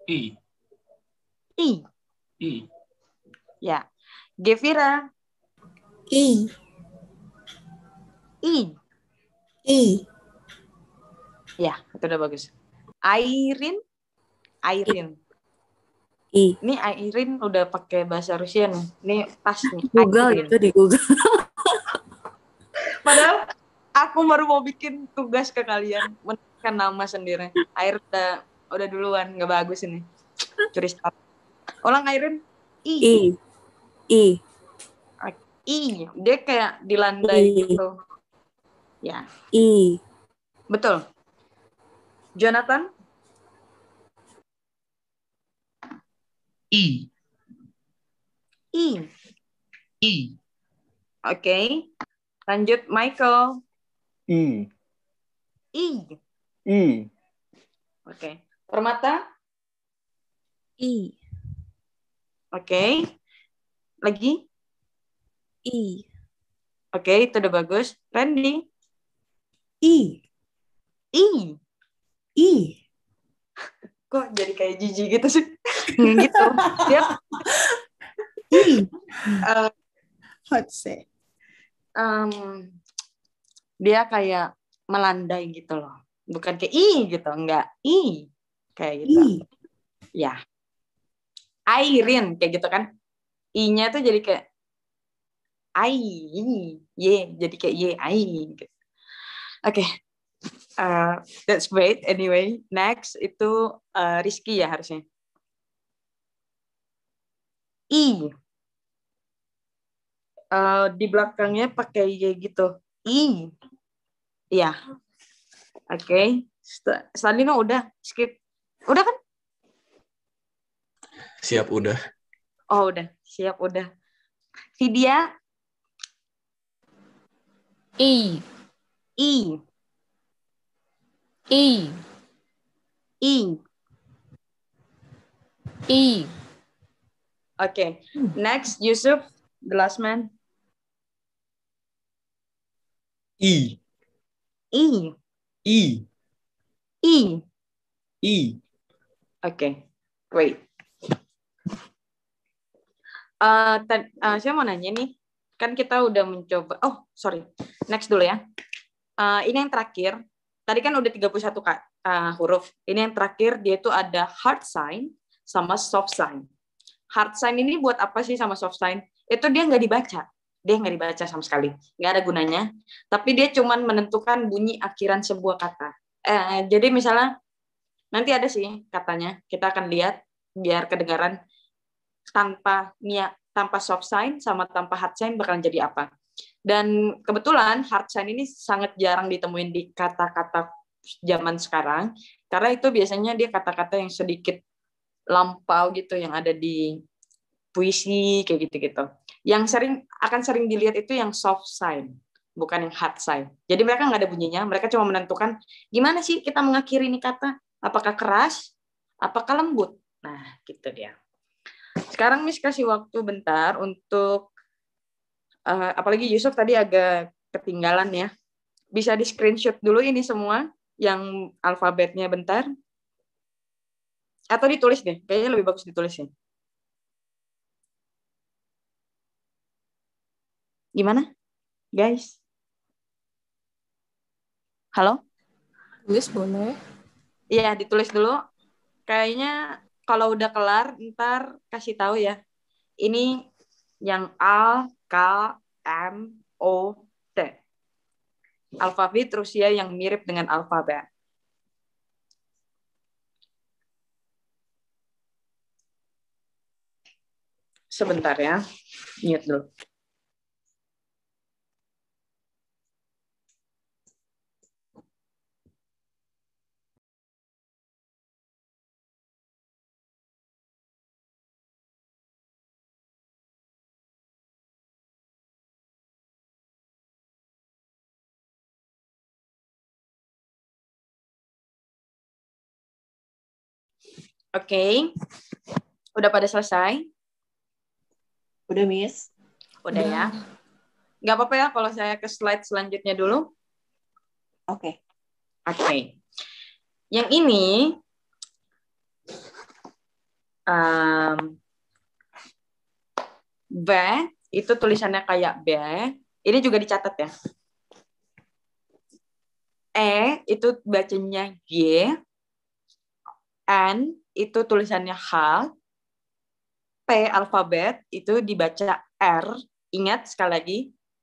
I. I. I. Ya. Gevira. I. I. I. Ya, itu udah bagus. Airin. Airin. I. Ini Airin udah pakai bahasa Rusia nih. Ini pas nih. Google Airin. itu di Google. Padahal aku baru mau bikin tugas ke kalian. Menekan nama sendiri. Air udah duluan. Nggak bagus ini. Curi start. Ulang Airin. I. I. I. I. Dia kayak dilandai I. gitu. Ya. I. Betul. Jonathan. I. I. I. Oke. Lanjut Michael. I. I. I. Oke. Permata. I. Oke. Lagi. I. Oke, itu udah bagus. Randy. I. I. I. Kok jadi kayak Gigi gitu sih? Gitu. Dia I. uh, Hot say. dia kayak melandai gitu loh. Bukan kayak I gitu, enggak. I. Kayak gitu. I. Ya. Airin kayak gitu kan. I-nya tuh jadi kayak ai. Y, jadi kayak Y, ai gitu. Oke. That's great. Anyway, next itu Rizky ya harusnya. I. Di belakangnya pakai Y gitu. I. Iya. Oke. Stalino udah skip. Udah kan? Siap udah. Oh udah. Siap udah. Vidya. I. I. I. I. I. Oke. Next Yusuf, the last man. I. I. I. I. I. Oke. Great. Saya mau nanya nih, kan kita udah mencoba, sorry, next dulu ya. Ini yang terakhir, tadi kan udah 31 huruf, ini yang terakhir dia itu ada hard sign sama soft sign. Hard sign ini buat apa sih sama soft sign? Itu dia nggak dibaca sama sekali, nggak ada gunanya, tapi dia cuman menentukan bunyi akhiran sebuah kata. Jadi misalnya, nanti ada sih katanya, kita akan lihat biar kedengaran, tanpa soft sign sama tanpa hard sign bakalan jadi apa. Dan kebetulan hard sign ini sangat jarang ditemuin di kata-kata zaman sekarang, karena itu biasanya dia kata-kata yang sedikit lampau gitu, yang ada di puisi kayak gitu-gitu. Yang akan sering dilihat itu yang soft sign, bukan yang hard sign. Jadi mereka nggak ada bunyinya, mereka cuma menentukan gimana sih kita mengakhiri ini kata, apakah keras, apakah lembut. Nah, gitu dia. Sekarang Miss kasih waktu bentar untuk, apalagi Yusuf tadi agak ketinggalan ya. Bisa di screenshot dulu ini semua, yang alfabetnya bentar. Atau ditulis deh, kayaknya lebih bagus ditulis ya. Gimana, guys? Halo? Tulis boleh. Iya, ditulis dulu. Kayaknya kalau udah kelar, ntar kasih tahu ya. Ini yang A, K, M, O, T. Alfabet Rusia yang mirip dengan alfabet. Sebentar ya. Mute dulu. Oke. Udah pada selesai? Udah, Miss. Udah ya. Nggak apa-apa ya kalau saya ke slide selanjutnya dulu. Oke. Oke. Yang ini B itu tulisannya kayak B. Ini juga dicatat ya. E itu bacanya G. N itu tulisannya H. P alfabet itu dibaca R. Ingat sekali lagi,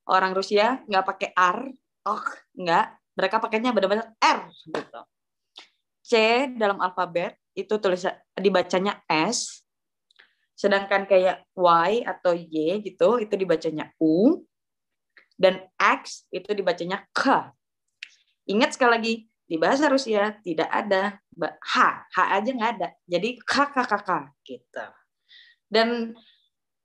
orang Rusia nggak pakai R. Oh, nggak. Mereka pakainya benar-benar R gitu. C dalam alfabet itu tulisan dibacanya S. Sedangkan kayak Y atau Y gitu itu dibacanya U. Dan X itu dibacanya K. Ingat sekali lagi, di bahasa Rusia tidak ada H aja nggak ada. Jadi K gitu. Dan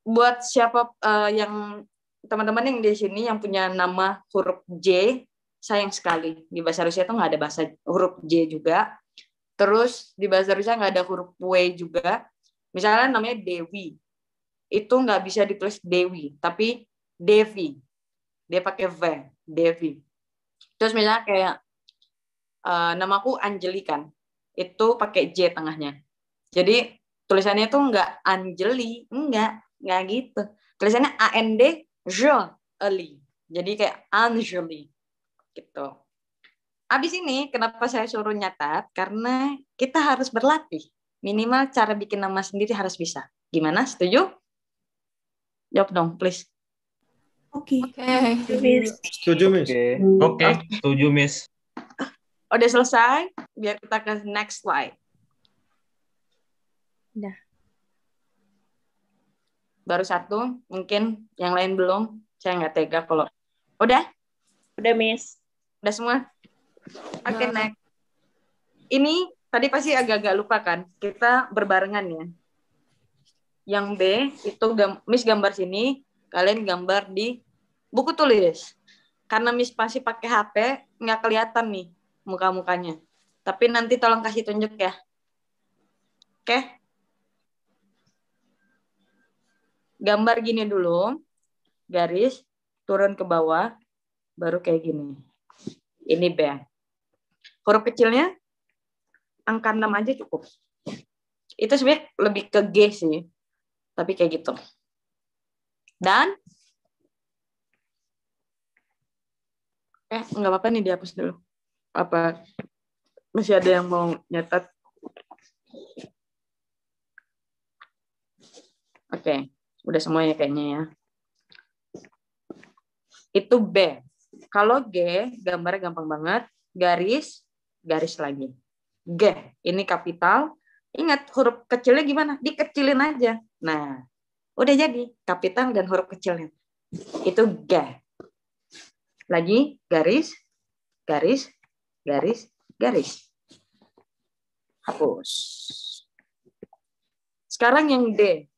buat siapa yang teman-teman yang di sini yang punya nama huruf J, sayang sekali di bahasa Rusia itu nggak ada bahasa huruf J juga. Terus di bahasa Rusia nggak ada huruf W juga. Misalnya namanya Dewi, itu nggak bisa ditulis Dewi, tapi Devi. Dia pakai V, Devi. Terus misalnya kayak namaku Anjeli kan, itu pakai J tengahnya. Jadi tulisannya itu nggak Anjeli, nggak gitu. Tulisannya AND-JELI. Jadi kayak Anjeli gitu. Abis ini kenapa saya suruh nyatat? Karena kita harus berlatih. Minimal cara bikin nama sendiri harus bisa. Gimana? Setuju? Jawab dong, please. Oke. Setuju, Miss. Oke. Oke, setuju, Miss. Udah selesai? Biar kita ke next slide. Udah. Baru satu, mungkin yang lain belum. Saya nggak tega kalau... Udah? Udah, Miss. Udah semua? Oke, next. Ini tadi pasti agak-agak lupa kan? Kita berbarengan ya. Yang B, itu Miss gambar sini, kalian gambar di buku tulis. Karena Miss pasti pakai HP, nggak kelihatan nih muka-mukanya. Tapi nanti tolong kasih tunjuk ya. Oke? Gambar gini dulu, garis, turun ke bawah, baru kayak gini. Ini B. Huruf kecilnya, angka 6 aja cukup. Itu sebenarnya lebih ke G sih. Tapi kayak gitu. Dan, nggak apa-apa nih dihapus dulu. Apa masih ada yang mau nyatat? Oke, udah semuanya kayaknya ya. Itu B. Kalau G, gambarnya gampang banget. Garis, garis lagi. G, ini kapital. Ingat huruf kecilnya gimana? Dikecilin aja. Nah, udah jadi kapital dan huruf kecilnya. Itu G. Lagi garis, garis, garis, garis. Hapus. Sekarang yang D.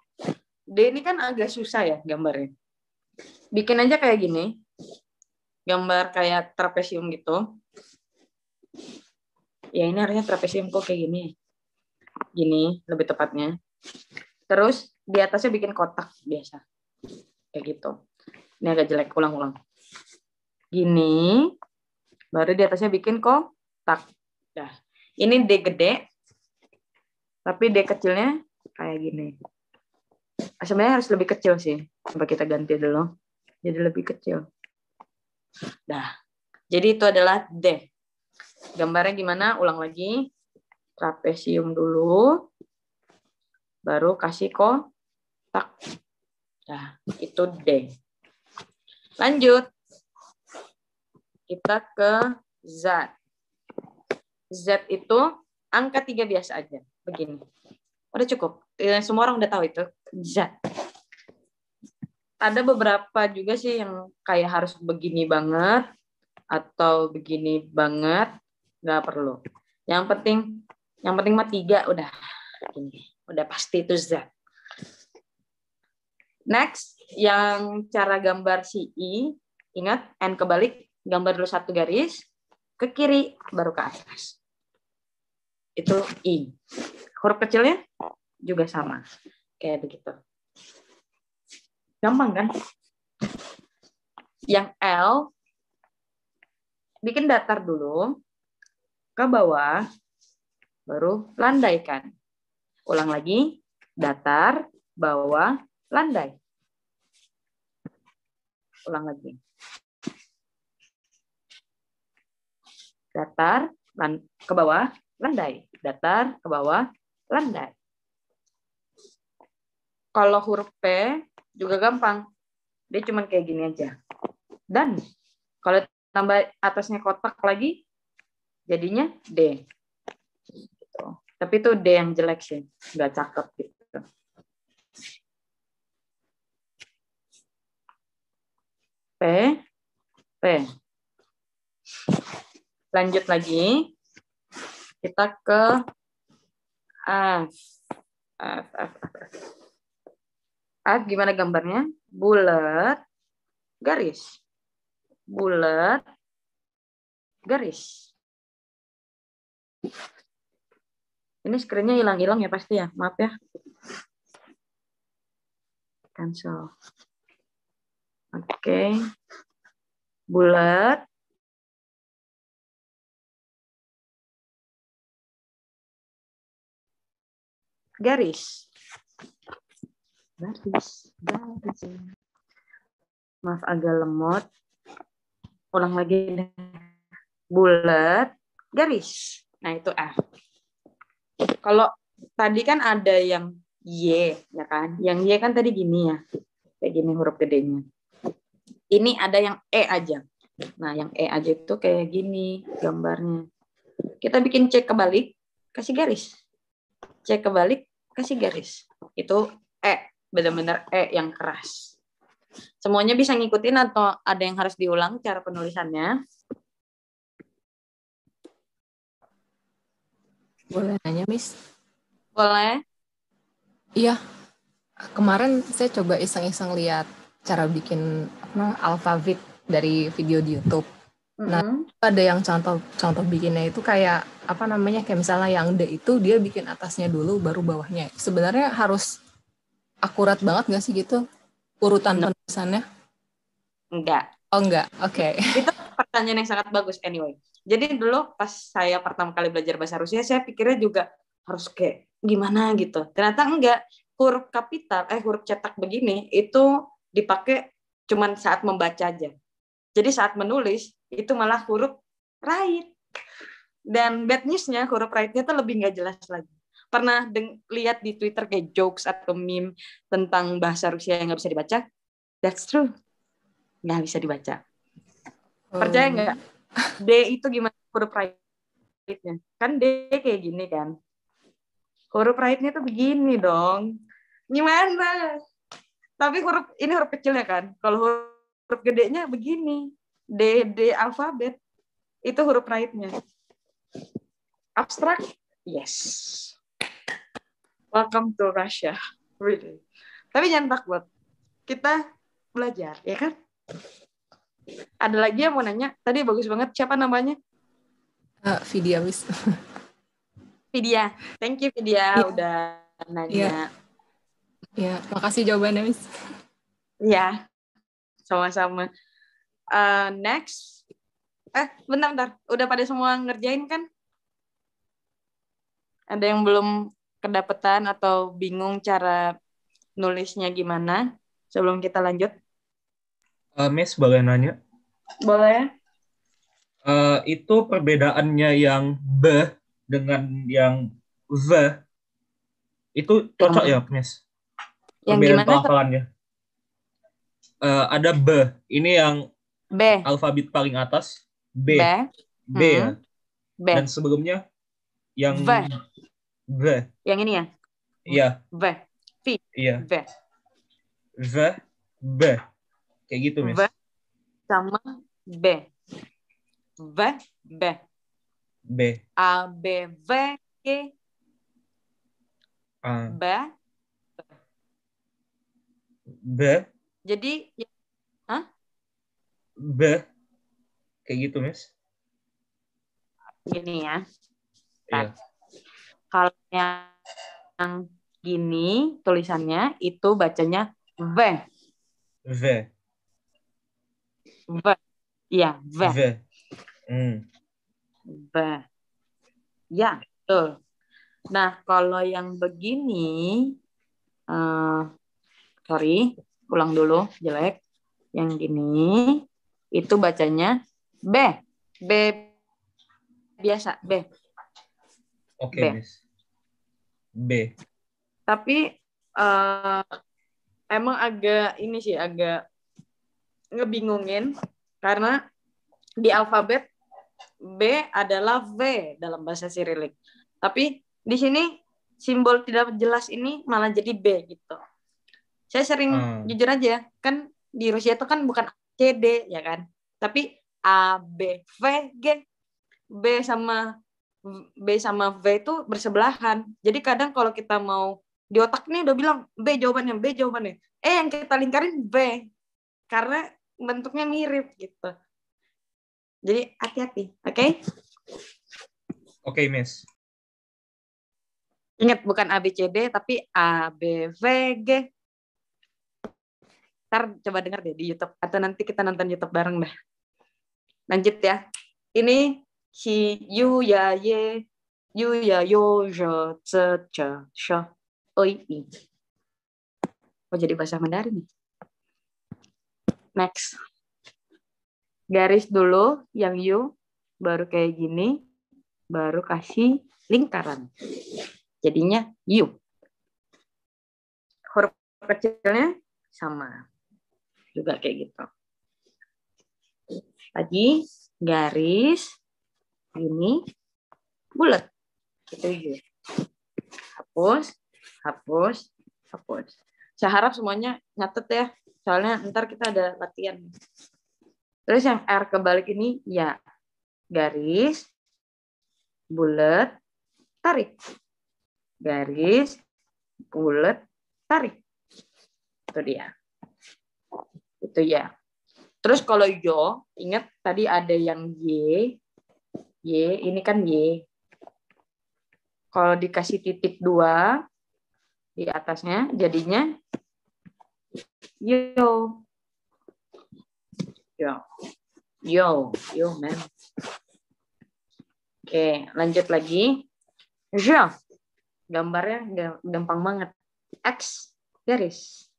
D ini kan agak susah ya gambarnya. Bikin aja kayak gini. Gambar kayak trapesium gitu. Ya ini harusnya trapesium kok kayak gini. Gini lebih tepatnya. Terus di atasnya bikin kotak biasa. Kayak gitu. Ini agak jelek, ulang-ulang. Gini. Baru di atasnya bikin kotak. Nah, ini D gede. Tapi D kecilnya kayak gini. Sebenarnya harus lebih kecil sih. Coba kita ganti dulu. Jadi lebih kecil. Nah, jadi itu adalah D. Gambarnya gimana? Ulang lagi. Trapesium dulu. Baru kasih kotak. Nah, itu D. Lanjut. Kita ke Z. Z itu angka 3 biasa aja. Begini. Udah cukup. Semua orang udah tahu itu. Z. Ada beberapa juga sih yang kayak harus begini banget. Atau begini banget. Nggak perlu. Yang penting mah 3 udah. Ini. Udah pasti itu Z. Next, yang cara gambar si I, ingat N kebalik, gambar dulu 1 garis, ke kiri, baru ke atas. Itu I. Huruf kecilnya juga sama. Kayak begitu. Gampang kan? Yang L, bikin datar dulu, ke bawah, baru landaikan. Ulang lagi, datar, bawah, landai. Ulang lagi. Datar, ke bawah, landai. Datar, ke bawah, landai. Kalau huruf P juga gampang. Dia cuma kayak gini aja. Dan kalau tambah atasnya kotak lagi, jadinya D. Gitu. Tapi itu D yang jelek sih. Nggak cakep gitu. P, P. Lanjut lagi. Kita ke F. F gimana gambarnya? Bulat, garis. Bulat, garis. Ini screen-nya hilang-hilang ya pasti ya. Maaf ya. Cancel. Oke. Bulat. Garis. Garis. Maaf agak lemot. Ulang lagi deh. Bulat, garis. Nah, itu F. Kalau tadi kan ada yang Y, ya kan? Yang Y kan tadi gini ya. Kayak gini huruf gedenya. Ini ada yang E aja. Nah, yang E aja itu kayak gini gambarnya. Kita bikin C kebalik, kasih garis. C kebalik, kasih garis. Itu E. Benar-benar E yang keras. Semuanya bisa ngikutin atau ada yang harus diulang cara penulisannya? Boleh nanya, Miss? Boleh. Iya, kemarin saya coba iseng-iseng lihat cara bikin alfabet dari video di YouTube. Nah, ada yang contoh bikinnya itu kayak kayak misalnya yang D itu dia bikin atasnya dulu baru bawahnya. Sebenarnya harus akurat banget nggak sih gitu urutan penulisannya? Enggak. Oh enggak, oke. Itu pertanyaan yang sangat bagus anyway. Jadi dulu pas saya pertama kali belajar bahasa Rusia, saya pikirnya juga harus kayak gimana gitu. Ternyata enggak. Huruf kapital, huruf cetak begini itu dipakai cuman saat membaca aja. Jadi saat menulis itu malah huruf right. Dan bad news-nya huruf right-nya tuh lebih nggak jelas lagi. Pernah lihat di Twitter kayak jokes atau meme tentang bahasa Rusia yang nggak bisa dibaca? That's true. Nggak bisa dibaca. Percaya nggak? D itu gimana huruf right-nya? Kan D kayak gini kan. Huruf right-nya tuh begini dong. Gimana? Tapi ini huruf kecilnya kan. Kalau huruf gedenya begini. D alfabet. Itu huruf right-nya. Abstrak? Yes. Welcome to Russia. Really. Tapi jangan takut. Kita belajar, ya kan? Ada lagi yang mau nanya? Tadi bagus banget. Siapa namanya? Vidya, Miss. Vidya. Thank you, Vidya. Udah nanya. Ya, makasih jawabannya, Miss. Ya, sama-sama. Next. Bentar. Udah pada semua ngerjain kan? Ada yang belum kedapetan atau bingung cara nulisnya gimana? Sebelum kita lanjut. Miss, boleh nanya? Boleh. Itu perbedaannya yang B dengan yang V, itu cocok ya, Miss? Yang Perbedaan gimana? pelafalannya. Ada B, ini yang B. alfabet paling atas. B ya. B. Dan sebelumnya yang V. Yang ini ya? Iya. V. Iya. V. B. Kayak gitu, Miss. V sama B. V, B. B. A, B, V, G. B. B. Jadi, B. Kayak gitu, Miss. Gini ya. Iya. Kalau yang gini tulisannya itu bacanya V. V. V. Iya, V. V. V. Ya, betul. Nah, kalau yang begini, sorry, ulang dulu, jelek. Yang gini, itu bacanya B. B biasa, B. Oke, B. Miss. B. Tapi emang agak ini sih, agak ngebingungin karena di alfabet B adalah V dalam bahasa Sirilik. Tapi di sini simbol tidak jelas ini malah jadi B gitu. Saya sering jujur aja, kan di Rusia itu kan bukan CD ya kan, tapi A, B, V, G. B sama V itu bersebelahan. Jadi kadang kalau kita mau di otak nih udah bilang B jawabannya, B jawabannya. Yang kita lingkarin B. Karena bentuknya mirip gitu. Jadi hati-hati, oke? Oke, Miss. Ingat bukan A, B, C, D, tapi A, B, V, G. Ntar coba dengar deh di YouTube. Atau nanti kita nonton YouTube bareng dah. Lanjut ya. Ini si yu ya ye, yu ya yo, je, ce, ce, she, oi, i. Oh, jadi bahasa Mandarin nih. Next. Garis dulu yang yu, baru kayak gini, baru kasih lingkaran. Jadinya yu. Huruf kecilnya sama. Juga kayak gitu. Lagi garis ini bulat. Itu yu. Hapus, hapus, hapus. Saya harap semuanya nyatet ya. Soalnya ntar kita ada latihan. Terus yang R kebalik ini ya garis, bulat, tarik. Garis, bulat, tarik. Itu dia. Itu ya. Terus kalau yo, ingat tadi ada yang Y. Y, ini kan Y. Kalau dikasih titik 2 di atasnya, jadinya yo. Yo. Yo, man. Oke, lanjut lagi. Je. Gambarnya gampang banget. X, garis.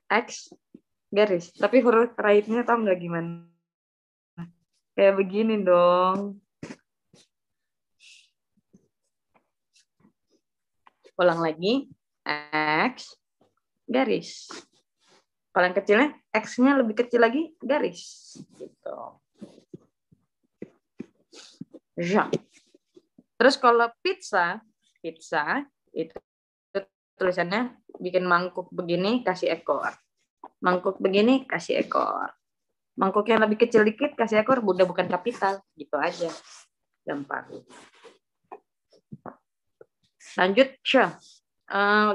X, garis. Tapi huruf terakhirnya tau nggak gimana? Kayak begini dong. Ulang lagi. X, garis. Kalau yang kecilnya, X-nya lebih kecil lagi, garis. Gitu. Ja. Terus kalau pizza itu tulisannya bikin mangkuk begini, kasih ekor. Mangkuk begini, kasih ekor. Mangkuk yang lebih kecil dikit, kasih ekor, udah bukan kapital. Gitu aja. Gampang. Lanjut, Syah.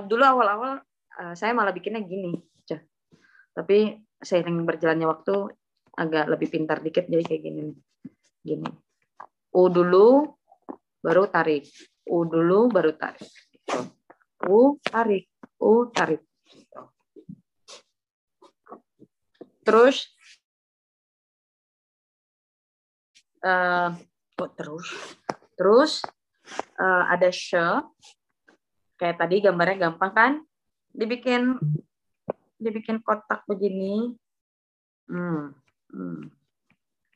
Dulu awal-awal saya malah bikinnya gini. Tapi seiring berjalannya waktu agak lebih pintar dikit jadi kayak gini. Gini. U dulu baru tarik. U dulu baru tarik. U tarik. U tarik. Terus ada she. Kayak tadi gambarnya gampang kan? Dibikin kotak begini.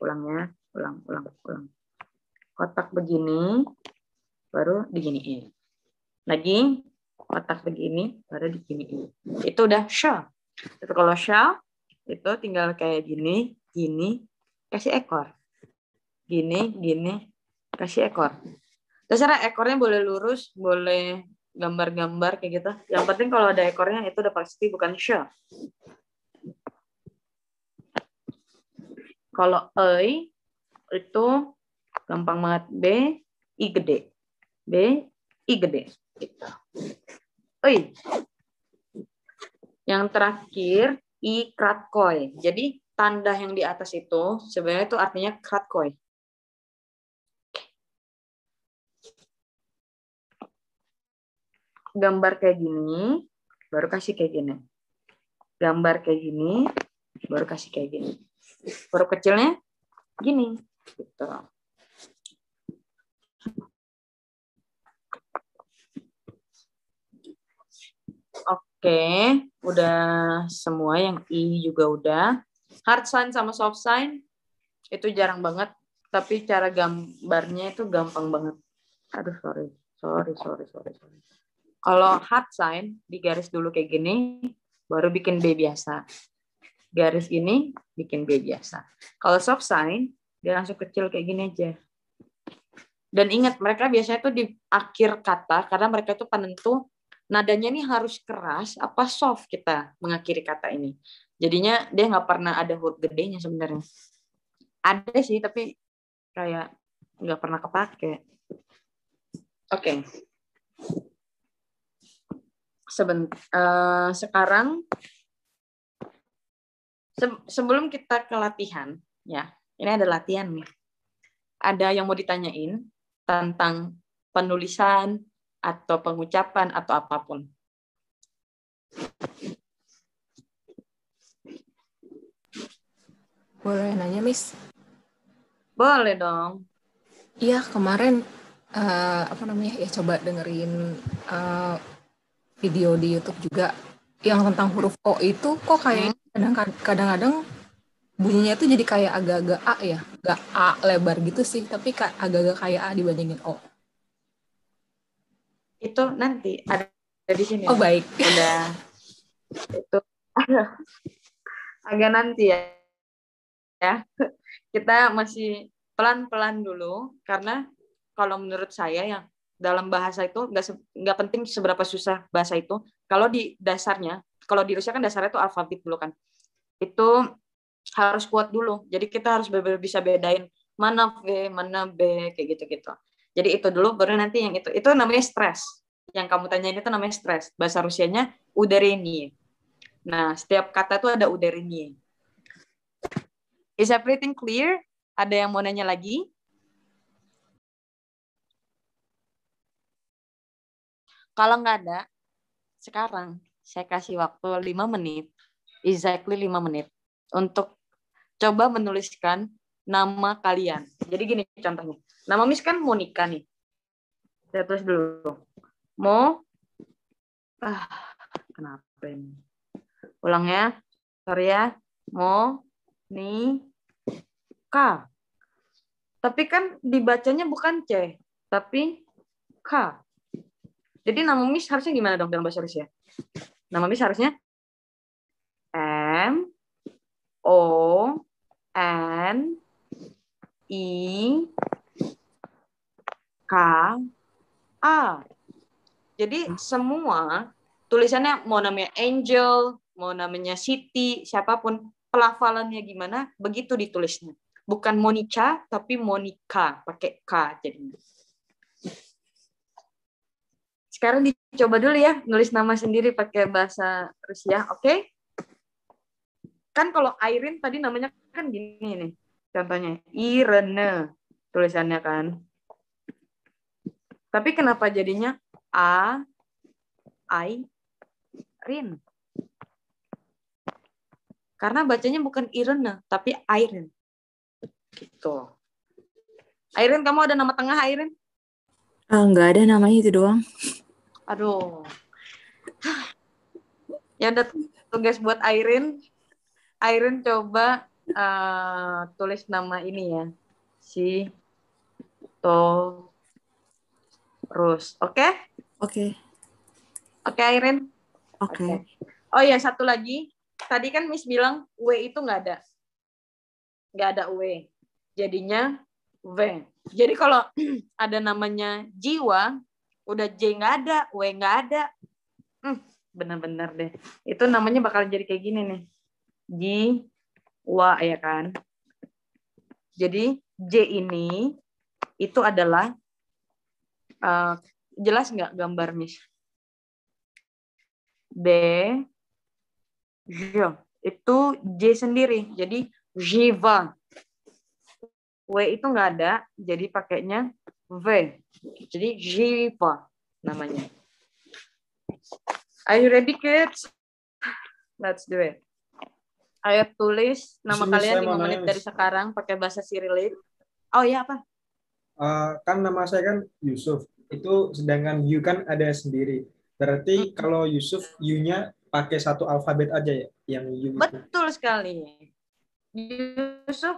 Ulang. Kotak begini, baru diginiin. Lagi, kotak begini, baru diginiin. Itu udah shell. Itu kalau shell, itu tinggal kayak gini, kasih ekor. Gini, kasih ekor. Terserah ekornya boleh lurus, boleh gambar-gambar kayak gitu. Yang penting kalau ada ekornya itu udah pasti bukan shell. Kalau ei itu gampang banget. B, I gede. B, I gede. Gitu. Ei. Yang terakhir, I kratkoi. Jadi tanda yang di atas itu sebenarnya itu artinya kratkoi. gambar kayak gini, baru kasih kayak gini. Gambar kayak gini, baru kasih kayak gini. Huruf kecilnya gini. Gitu. Oke, udah semua, yang I juga udah. Hard sign sama soft sign itu jarang banget, tapi cara gambarnya itu gampang banget. Aduh, sorry. Kalau hard sign digaris dulu kayak gini, baru bikin B biasa. Garis ini bikin B biasa. Kalau soft sign dia langsung kecil kayak gini aja. Dan ingat, mereka biasanya tuh di akhir kata, karena mereka tuh penentu nadanya ini harus keras apa soft kita mengakhiri kata ini. Jadinya dia nggak pernah ada huruf gedenya sebenarnya. Ada sih, tapi kayak nggak pernah kepake. Oke. Sekarang sebelum kita ke latihan, ya, ini ada latihan nih. Ada yang mau ditanyain tentang penulisan atau pengucapan atau apapun. Boleh nanya, Miss? Boleh dong. Iya, kemarin coba dengerin video di YouTube juga yang tentang huruf O itu kok kayak kadang-kadang bunyinya tuh jadi kayak agak-agak A ya, nggak A lebar gitu sih, tapi agak-agak kayak A dibandingin O. Itu nanti ada di sini. Oh, baik. Udah. Itu agak nanti ya. Kita masih pelan-pelan dulu, karena kalau menurut saya yang dalam bahasa itu nggak penting seberapa susah bahasa itu. Kalau di dasarnya, kalau di Rusia kan dasarnya itu alfabet dulu kan. Itu harus kuat dulu. Jadi kita harus bisa bedain mana V, mana B, kayak gitu-gitu. Jadi itu dulu, baru nanti yang itu. Itu namanya stres. Yang kamu tanyain itu namanya stres. Bahasa Rusianya udarenie. Nah, setiap kata itu ada udarenie. Is everything clear? Ada yang mau nanya lagi? Kalau nggak ada, sekarang saya kasih waktu 5 menit, exactly 5 menit, untuk coba menuliskan nama kalian. Jadi gini contohnya. Nama Miss kan Monica nih. Saya tulis dulu. Kenapa ini? Ulang ya. Sorry ya. Monica. Tapi kan dibacanya bukan C, tapi K. Jadi nama Miss harusnya gimana dong dalam bahasa Rusia? Nama Miss harusnya M O N I K A. Jadi semua tulisannya, mau namanya Angel, mau namanya Siti, siapapun, pelafalannya gimana, begitu ditulisnya. Bukan Monica, tapi Monica, pakai K jadinya. Sekarang dicoba dulu ya, nulis nama sendiri pakai bahasa Rusia, oke? Kan kalau Irene tadi namanya kan gini nih, contohnya Irene tulisannya kan. Tapi kenapa jadinya Irene? Karena bacanya bukan Irene, tapi Irene. Gitu. Irene, kamu ada nama tengah, Irene? Nggak ada, namanya itu doang. Aduh. Ya udah, tugas buat Irene. Irene coba tulis nama ini ya. Si Torus. Oke? Oke. Oke, Irene? Oke. Oh iya, satu lagi. Tadi kan Miss bilang W itu nggak ada. Nggak ada W. Jadinya V. Jadi kalau ada namanya jiwa, udah J nggak ada, W nggak ada. Bener-bener deh. Itu namanya bakal jadi kayak gini nih. Jiwa, ya kan? Jadi J ini itu adalah, jelas nggak gambar Miss? B, J. Itu J sendiri. Jadi jiva. W itu nggak ada, jadi pakainya V. Jadi jiva namanya. Are you ready, kids? Let's do it. Ayo tulis nama Miss, kalian saya mau 5 menit nanya, dari Miss. sekarang pakai bahasa Cyrillic. Oh iya apa? Kan nama saya kan Yusuf. Itu sedangkan you kan ada sendiri. Berarti kalau Yusuf, you-nya pakai satu alfabet aja ya, yang you itu. Betul sekali. Yusuf,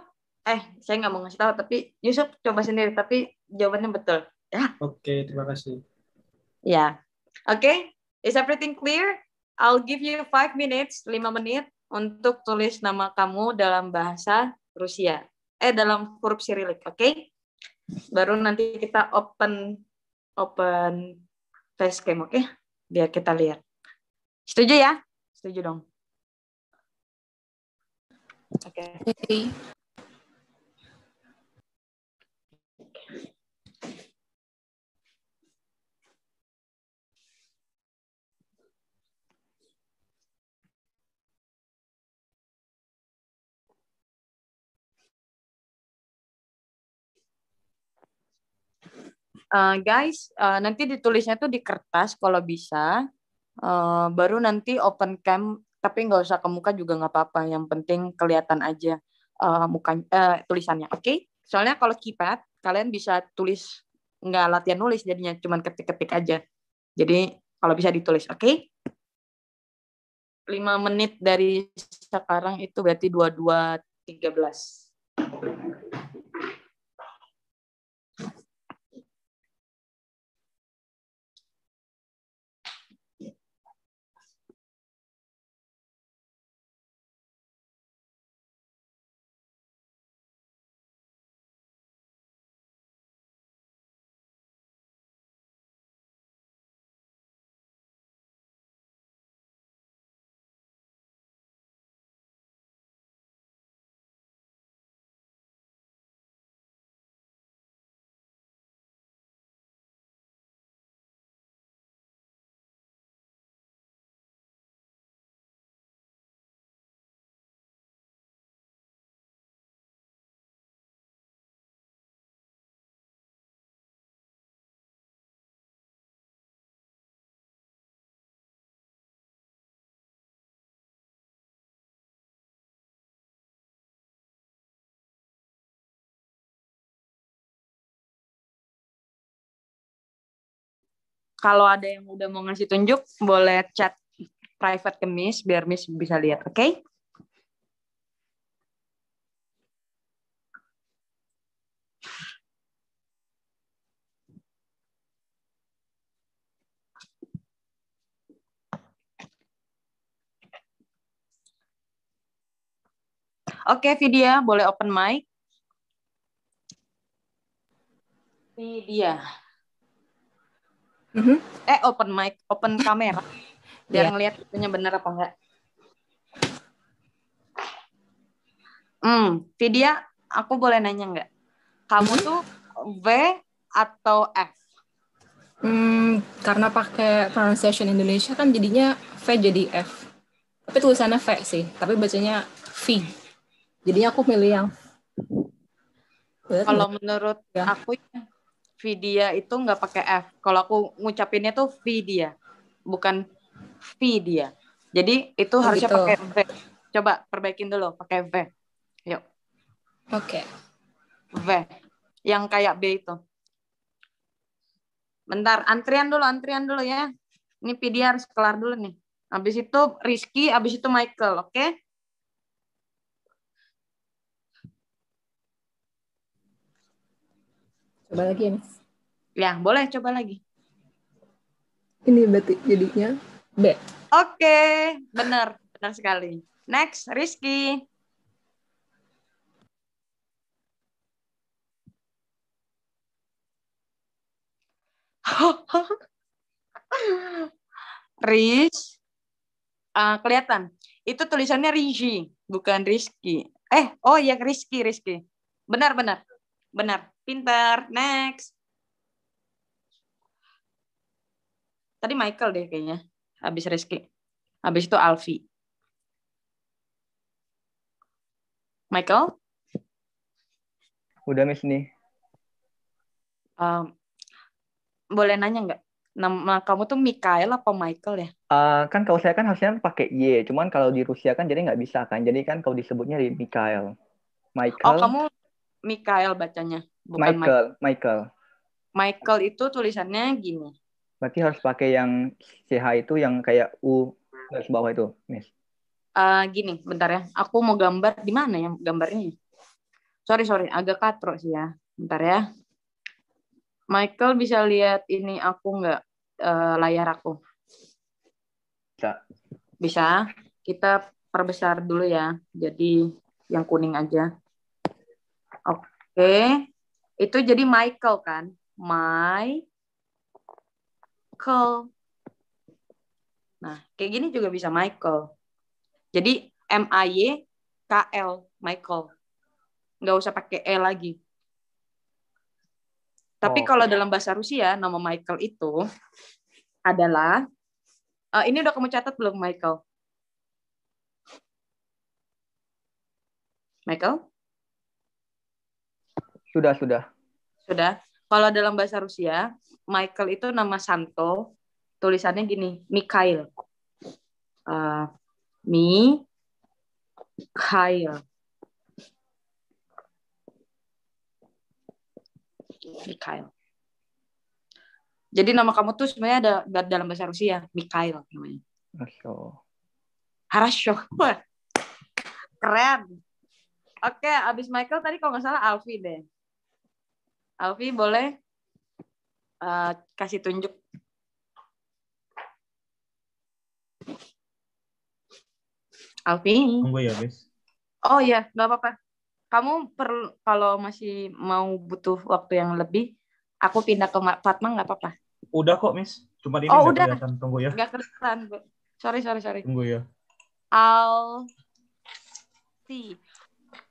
saya nggak mau ngasih tahu, tapi Yusuf coba sendiri, tapi jawabannya betul. Ya. Oke, terima kasih. Ya. Oke, is everything clear? I'll give you 5 minutes, 5 menit untuk tulis nama kamu dalam bahasa Rusia. Dalam huruf Cyrillic, oke? Baru nanti kita open facecam, oke? Biar kita lihat. Setuju ya? Setuju dong. Oke. Oke. Guys, nanti ditulisnya tuh di kertas kalau bisa. Baru nanti open cam, tapi nggak usah ke muka juga nggak apa-apa. Yang penting kelihatan aja tulisannya, oke? Soalnya kalau keypad, kalian bisa tulis, nggak latihan nulis jadinya, cuman ketik-ketik aja. Jadi kalau bisa ditulis, oke? 5 menit dari sekarang itu berarti 22.13. Kalau ada yang udah mau ngasih tunjuk, boleh chat private ke Miss, biar Miss bisa lihat, oke? Oke, Vidya, boleh open mic? Vidya. Open mic, open kamera. Biar ngeliat itunya bener apa enggak. Vidya, aku boleh nanya enggak? Kamu tuh V atau F? Karena pakai pronunciation Indonesia kan jadinya V jadi F. Tapi tulisannya V sih, tapi bacanya V. Jadinya aku milih yang kalau menurut aku Vidya itu nggak pakai F. Kalau aku ngucapinnya tuh Vidya, bukan Vidya. Jadi itu harusnya gitu. pakai V. Coba perbaikin dulu, pakai V. Yuk. Oke. V. Yang kayak B itu. Bentar, antrian dulu ya. Ini Vidya harus kelar dulu nih. Habis itu Rizky, habis itu Michael, oke? Coba lagi ya, Miss. Ya, boleh coba lagi. Ini berarti jadinya B. Oke, benar sekali. Next, Rizky. Riz, kelihatan. Itu tulisannya Rizky, bukan Rizky. Oh ya Rizky. Benar. Pintar. Next. Tadi Michael deh kayaknya. Habis Rizky. Habis itu Alfi. Michael? Udah Miss nih. Boleh nanya nggak? Nama kamu tuh Mikael apa Michael ya? Kan kalau saya kan harusnya pakai Y, cuman kalau di Rusia kan jadi nggak bisa kan. Jadi kan kalau disebutnya di Mikhail. Oh, Michael, kamu Mikael bacanya, bukan Michael. Michael. Michael itu tulisannya gini. Berarti harus pakai yang CH itu yang kayak U garis bawah itu, Miss. Gini, bentar ya. Aku mau gambar di mana ya gambarnya? Sorry, agak katro sih ya. Bentar ya. Michael bisa lihat ini aku nggak layar aku? Bisa. Bisa. Kita perbesar dulu ya. Jadi yang kuning aja. Oke. Itu jadi Michael kan? Michael. Nah, kayak gini juga bisa Michael. Jadi MIYKL, Michael. Nggak usah pakai E lagi. Tapi kalau dalam bahasa Rusia, nama Michael itu adalah, ini udah kamu catat belum, Michael? Michael? Sudah. Sudah. Kalau dalam bahasa Rusia, Michael itu nama Santo, tulisannya gini, Mikhail. Mikhail. Jadi nama kamu tuh sebenarnya ada dalam bahasa Rusia, Mikhail namanya. Harasho. Wah, keren. Oke, abis Michael tadi kalau nggak salah Alfi deh. Alfi boleh kasih tunjuk. Alfi. Tunggu ya, Miss. Oh iya, nggak apa-apa. Kamu perlu kalau masih mau butuh waktu yang lebih, aku pindah ke Fatma nggak apa-apa. Udah kok, Miss. Cuma ini Oh, nggak udah. kelihatan. Tunggu ya. Nggak kelihatan. Sorry. Tunggu ya.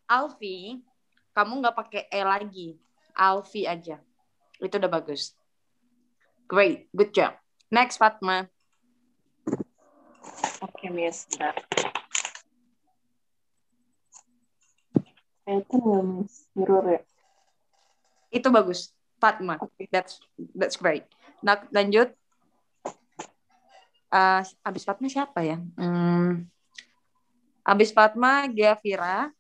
Alfi, kamu nggak pakai E lagi. Alfi aja. Itu udah bagus. Great, good job. Next, Fatma. Oke, Miss. Itu nggak, Miss? Mirror ya? Itu bagus. Fatma. Okay. That's great. Nah, lanjut. Abis Fatma siapa ya? Abis Fatma, Gevira.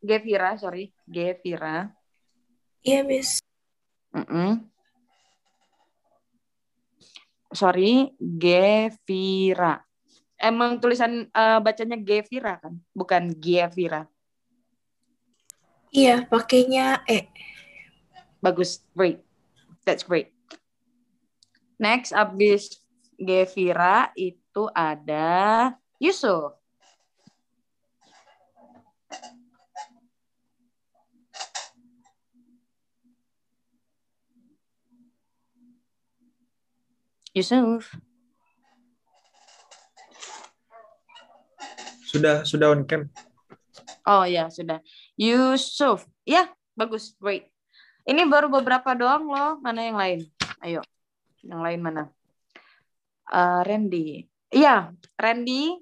Iya, Miss. Sorry, Gevira. Emang tulisan bacanya Gevira kan? Bukan Gevira. Iya, pakainya E. Bagus, great. That's great. Next, abis Gevira itu ada Yusuf. Sudah on cam. Oh ya, sudah. Yusuf. Ya, bagus, great. Ini baru beberapa doang loh. Mana yang lain? Ayo. Yang lain mana? Randy. Iya, Randy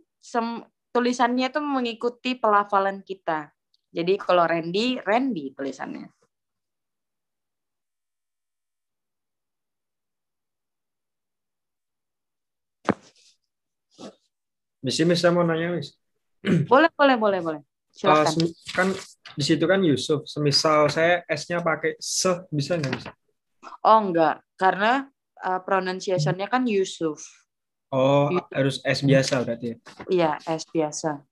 tulisannya itu mengikuti pelafalan kita. Jadi kalau Randy tulisannya. Miss, saya mau nanya, Miss. Boleh. Silakan. Kan di situ kan Yusuf. Semisal saya S-nya pakai se, bisa nggak, Miss? Oh, enggak. Karena pronunciation-nya kan Yusuf. Oh, harus S biasa berarti ya? Iya, S biasa.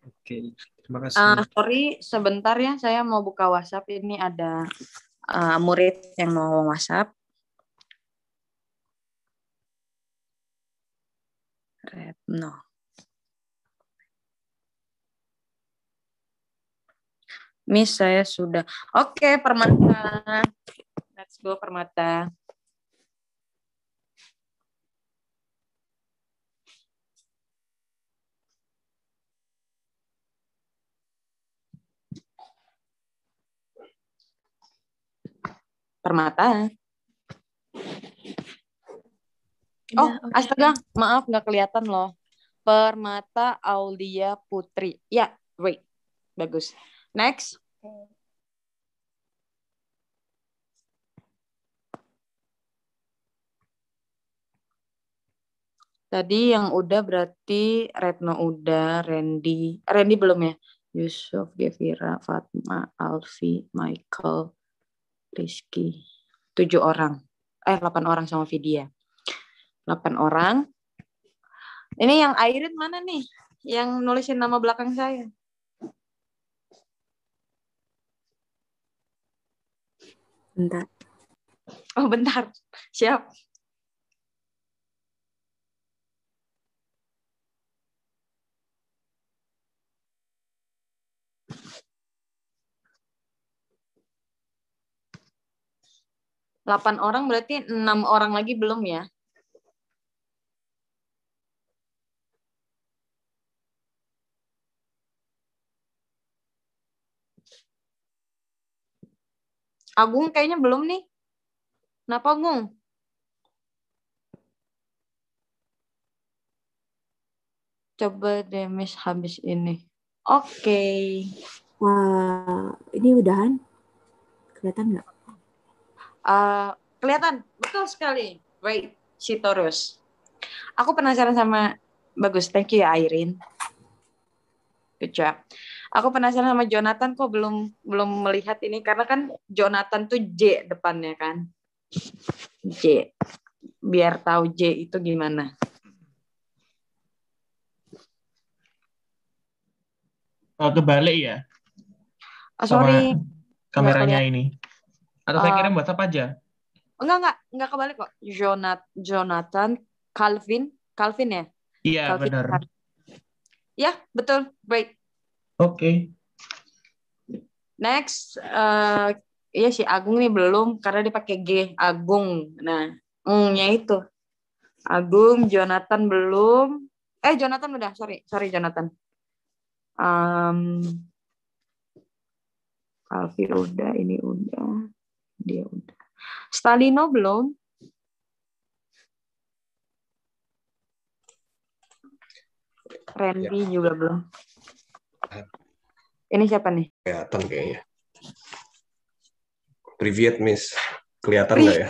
Oke, terima kasih. Sorry, sebentar ya. Saya mau buka WhatsApp. Ini ada murid yang mau WhatsApp. Retno. Miss, saya sudah. Oke, Permata. Let's go, Permata. Permata. Oh, astaga, maaf nggak kelihatan loh. Permata Aulia Putri. Ya, great. Bagus. Next. Tadi yang udah berarti Retno udah, Randy belum ya? Yusuf, Gevira, Fatma, Alfi, Michael, Rizky. 7 orang. 8 orang sama Vidya. 8 orang. Ini yang Airin mana nih? Yang nulisin nama belakang saya. Bentar. Oh, bentar. Siap. Delapan orang berarti 6 orang lagi belum ya? Agung kayaknya belum nih. Kenapa Agung? Coba deh Miss habis ini. Oke. Wah, ini udahan. Kelihatan nggak? Kelihatan, betul sekali. Wait, Sitorus. Aku penasaran sama bagus. Thank you ya Airin. Good job. Aku penasaran sama Jonathan kok belum melihat ini karena kan Jonathan tuh J depannya kan. J. Biar tahu J itu gimana. Kebalik ya Sorry. sama kameranya ini. Atau saya kirim WhatsApp aja? Enggak kebalik kok. Jonathan, Calvin ya? Iya, Calvin. benar. Ya, betul. Baik. Oke. Next, iya si Agung nih belum karena dia pakai G, Agung. Nah, nya itu. Agung, Jonathan belum. Jonathan udah, sorry Jonathan. Alfi udah, ini udah, dia udah. Stalino belum. Randy juga belum. Ini siapa nih? Kelihatan kayaknya. Privyet, Miss. Kelihatan nggak ya?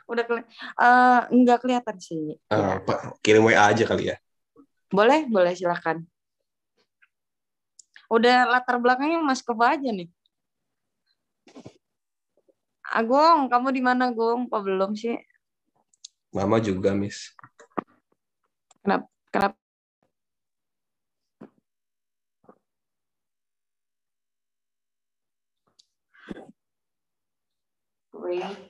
Udah nggak kelihatan sih. Ya. Pak, kirim WA aja kali ya. Boleh silakan. Udah latar belakangnya Mas Keba aja nih. Agung, kamu di mana, Agung? Kok belum sih? Mama juga, Miss. Kenapa? Wait.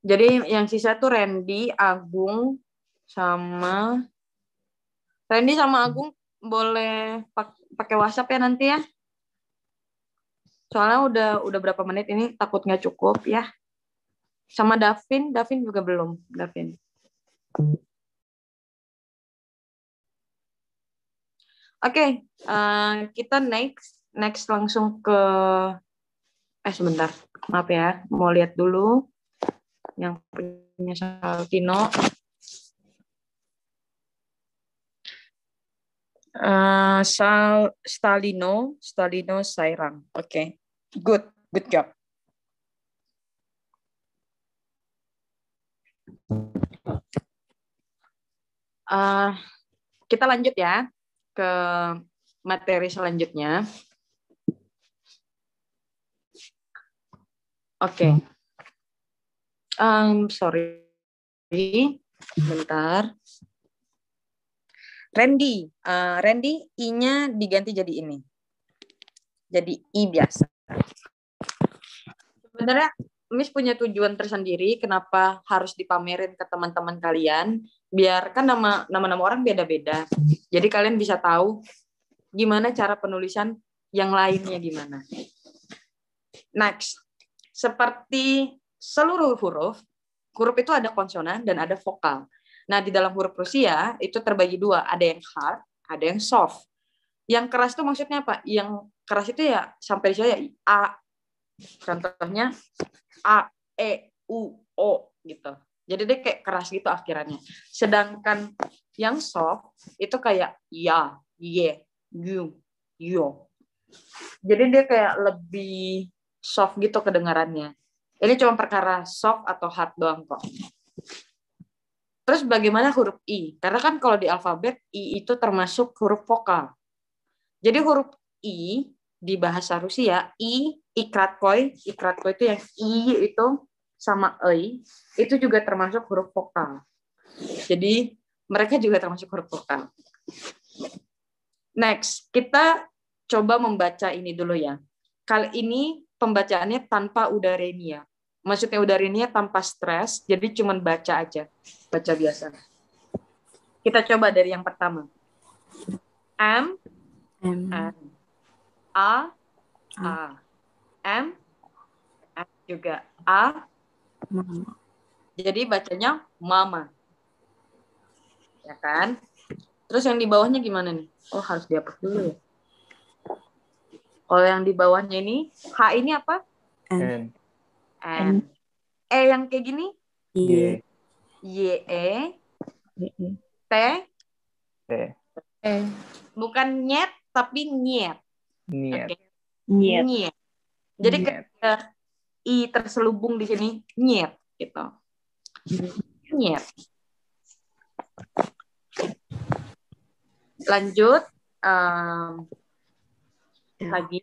Jadi yang sisa tuh Randy, Agung, sama Agung boleh pakai WhatsApp ya nanti ya. Soalnya udah berapa menit ini takut nggak cukup ya. Sama Davin juga belum. Davin. Oke, kita next langsung ke sebentar. Maaf ya, mau lihat dulu yang punya Saltino. Stalino Sairang. Oke. Good job. Kita lanjut ya ke materi selanjutnya. Oke. Sorry. Bentar. Randy, I-nya diganti jadi ini. Jadi I biasa. Sebenarnya Miss punya tujuan tersendiri kenapa harus dipamerin ke teman-teman kalian, biar kan nama-nama orang beda-beda. Jadi kalian bisa tahu gimana cara penulisan yang lainnya gimana. Next, seperti seluruh huruf itu ada konsonan dan ada vokal. Nah, di dalam huruf Rusia itu terbagi dua, ada yang hard, ada yang soft. Yang keras itu maksudnya apa? Yang keras itu ya sampai di saya A. Contohnya A, E, U, O gitu. Jadi dia kayak keras gitu akhirannya. Sedangkan yang soft itu kayak ya, ye, yu, yo. Jadi dia kayak lebih soft gitu kedengarannya. Ini cuma perkara soft atau hard doang kok. Terus bagaimana huruf I? Karena kan kalau di alfabet I itu termasuk huruf vokal. Jadi huruf I di bahasa Rusia, ikratkoy itu yang I itu sama ei, itu juga termasuk huruf vokal. Jadi mereka juga termasuk huruf vokal. Next, kita coba membaca ini dulu ya. Kali ini pembacaannya tanpa udarenia. Maksudnya udarenia tanpa stres, jadi cuma baca aja. Baca biasa. Kita coba dari yang pertama. M, A, M juga A. Mama. Jadi bacanya mama. Ya kan? Terus yang di bawahnya gimana nih? Oh, harus dihapus dulu ya. Kalau yang di bawahnya ini, H ini apa? N. N. E yang kayak gini? Y. Y, E. T. T. Bukan nyet, tapi nyet. Niet. Oke. Nyet. Nyet. Jadi Nyet. ketika I terselubung di sini, nyet. Gitu. Nyet. Lanjut. Lagi.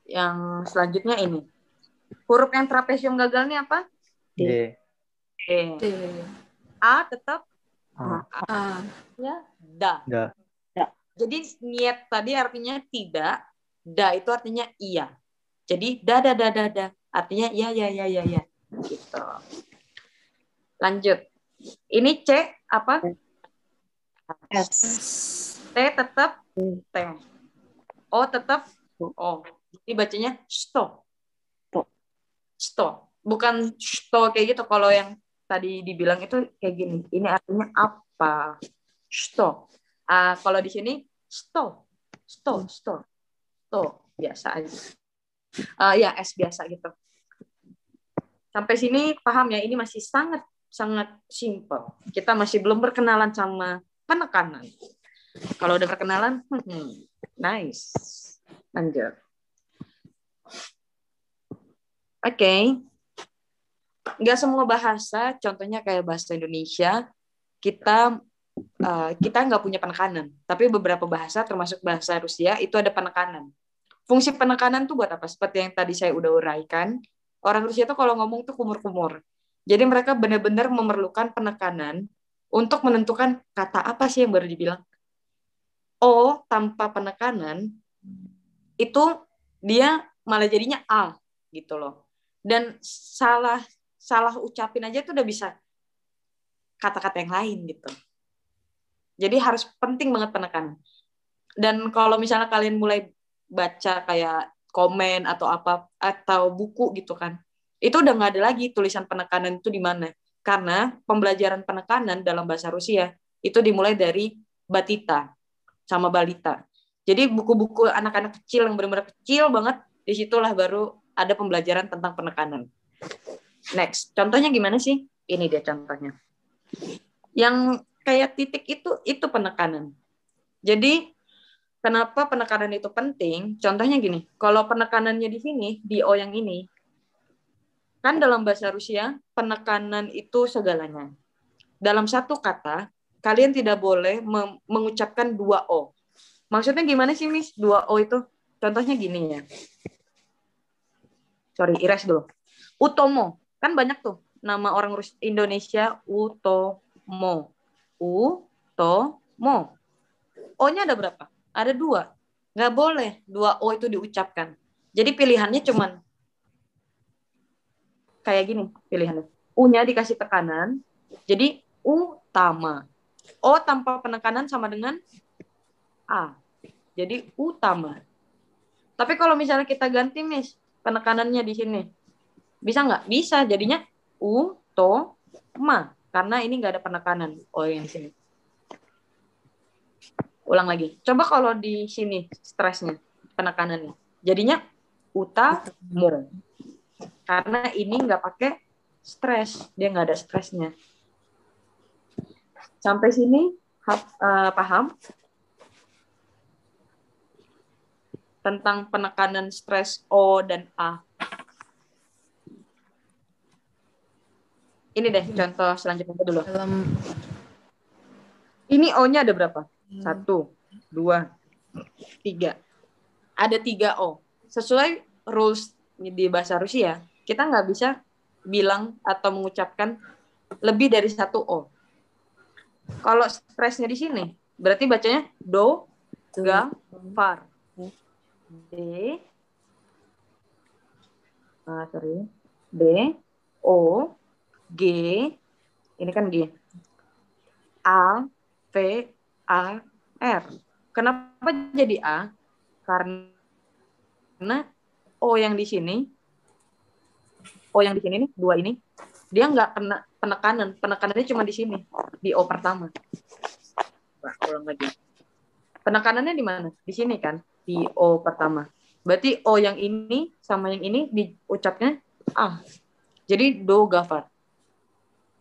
Yang selanjutnya ini. Huruf yang trapesium gagal ini apa? D. E. D. A tetap A. ya da. Da. Jadi niet tadi artinya tidak, da itu artinya iya. Jadi da artinya iya ya. Gitu. Lanjut. Ini C apa? S. T tetap T. O tetap O. Jadi bacanya sto. Sto. Bukan sto kayak gitu. Kalau yang tadi dibilang itu kayak gini. Ini artinya apa? Sto. Kalau di sini sto. Biasa aja. Ya, S biasa gitu. Sampai sini paham ya? Ini masih sangat simple. Kita masih belum berkenalan sama penekanan. Kalau udah berkenalan, nice. Lanjut. Oke. Nggak semua bahasa, contohnya kayak bahasa Indonesia, kita nggak punya penekanan. Tapi beberapa bahasa, termasuk bahasa Rusia, itu ada penekanan. Fungsi penekanan tuh buat apa? Seperti yang tadi saya udah uraikan, orang Rusia tuh kalau ngomong tuh kumur-kumur. Jadi mereka benar-benar memerlukan penekanan untuk menentukan kata apa sih yang baru dibilang. O tanpa penekanan, itu dia malah jadinya A gitu loh. Dan salah ucapin aja tuh udah bisa kata-kata yang lain gitu. Jadi harus penting banget penekanan. Dan kalau misalnya kalian mulai baca kayak komen atau apa atau buku gitu kan, itu udah nggak ada lagi tulisan penekanan itu di mana. Karena pembelajaran penekanan dalam bahasa Rusia itu dimulai dari batita sama balita. Jadi buku-buku anak-anak kecil yang benar-benar kecil banget, disitulah baru ada pembelajaran tentang penekanan. Next, contohnya gimana sih? Ini dia contohnya. Yang kayak titik itu penekanan. Jadi kenapa penekanan itu penting? Contohnya gini, kalau penekanannya di sini, di O yang ini, kan dalam bahasa Rusia, penekanan itu segalanya. Dalam satu kata, kalian tidak boleh mengucapkan dua O. Maksudnya gimana sih, Miss? Dua O itu? Contohnya gini ya. Sorry, erase dulu. Utomo. Kan banyak tuh nama orang Indonesia Utomo. Utomo. O-nya ada berapa? Ada 2. Nggak boleh 2 O itu diucapkan. Jadi pilihannya cuman kayak gini pilihannya. U-nya dikasih tekanan, jadi utama. O tanpa penekanan sama dengan A. Jadi utama. Tapi kalau misalnya kita ganti, Miss, penekanannya di sini. Bisa nggak? Bisa. Jadinya utama. Karena ini nggak ada penekanan. O yang di sini. Ulang lagi. Coba kalau di sini stresnya, penekanannya. Jadinya utamo. Karena ini nggak pakai stres. Dia nggak ada stresnya. Sampai sini paham? Tentang penekanan stres O dan A. Ini deh contoh selanjutnya dulu. Dalam Ini O-nya ada berapa? 1, 2, 3. Ada 3 O. Sesuai rules di bahasa Rusia, kita nggak bisa bilang atau mengucapkan lebih dari 1 O. Kalau stresnya di sini, berarti bacanya do, ga, far. D, D, O, G, ini kan G, A, V, A, R. Kenapa jadi A? Karena O yang di sini nih, 2 ini, dia nggak kena penekanan. Penekanannya cuma di sini, di O pertama. Nah, ulang lagi. Penekanannya di mana? Di sini kan, di O pertama. Berarti O yang ini sama yang ini diucapnya A. Jadi do, ga, far.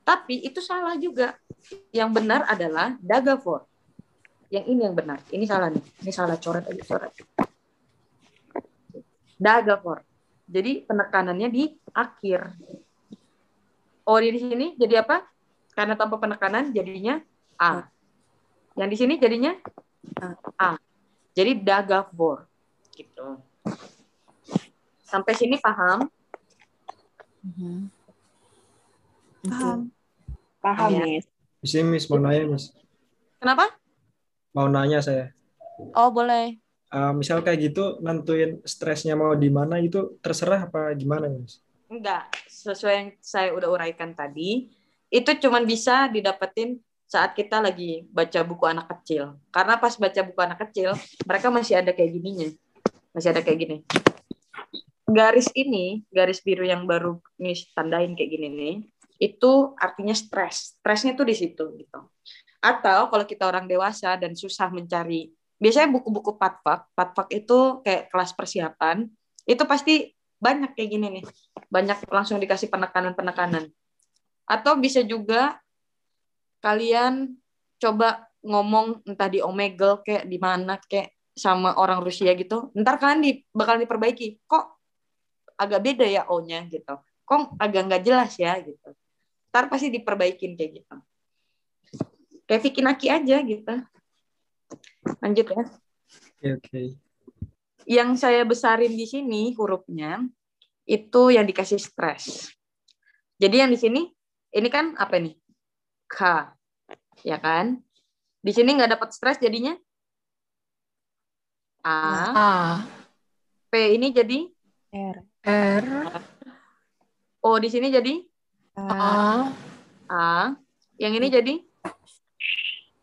Tapi itu salah juga. Yang benar adalah dagavor. Yang ini yang benar. Ini salah nih. Ini salah, coret aja, coret. Dagavor. Jadi penekanannya di akhir. O di sini jadi apa? Karena tanpa penekanan jadinya A. Yang di sini jadinya A. Jadi dagavor. Gitu. Sampai sini paham? Paham, Ya. Miss. Di sini Miss mau nanya Miss. Kenapa? Mau nanya saya. Oh, boleh. Misal kayak gitu nentuin stresnya mau di mana itu terserah apa gimana Miss? Enggak, sesuai yang saya udah uraikan tadi, itu cuman bisa didapetin saat kita lagi baca buku anak kecil. Karena pas baca buku anak kecil, mereka masih ada kayak gininya. Masih ada kayak gini. Garis ini, garis biru yang baru Miss tandain kayak gini nih, itu artinya stres. Stresnya tuh di situ gitu. Atau kalau kita orang dewasa dan susah mencari, biasanya buku-buku patfak itu kayak kelas persiapan, itu pasti banyak kayak gini nih. Banyak langsung dikasih penekanan-penekanan. Atau bisa juga kalian coba ngomong entah di Omegle kayak di mana kayak sama orang Rusia gitu. Ntar kalian bakal diperbaiki. Kok agak beda ya O-nya gitu. Kok agak nggak jelas ya gitu. Ntar pasti diperbaikin kayak gitu. Kayak Vicky Naki aja gitu. Lanjut ya. Oke. Yang saya besarin di sini hurufnya itu yang dikasih stres. Jadi yang di sini ini kan apa nih? K. Ya kan? Di sini nggak dapat stres jadinya A. A, P ini jadi R, O di sini jadi A, A. Yang ini jadi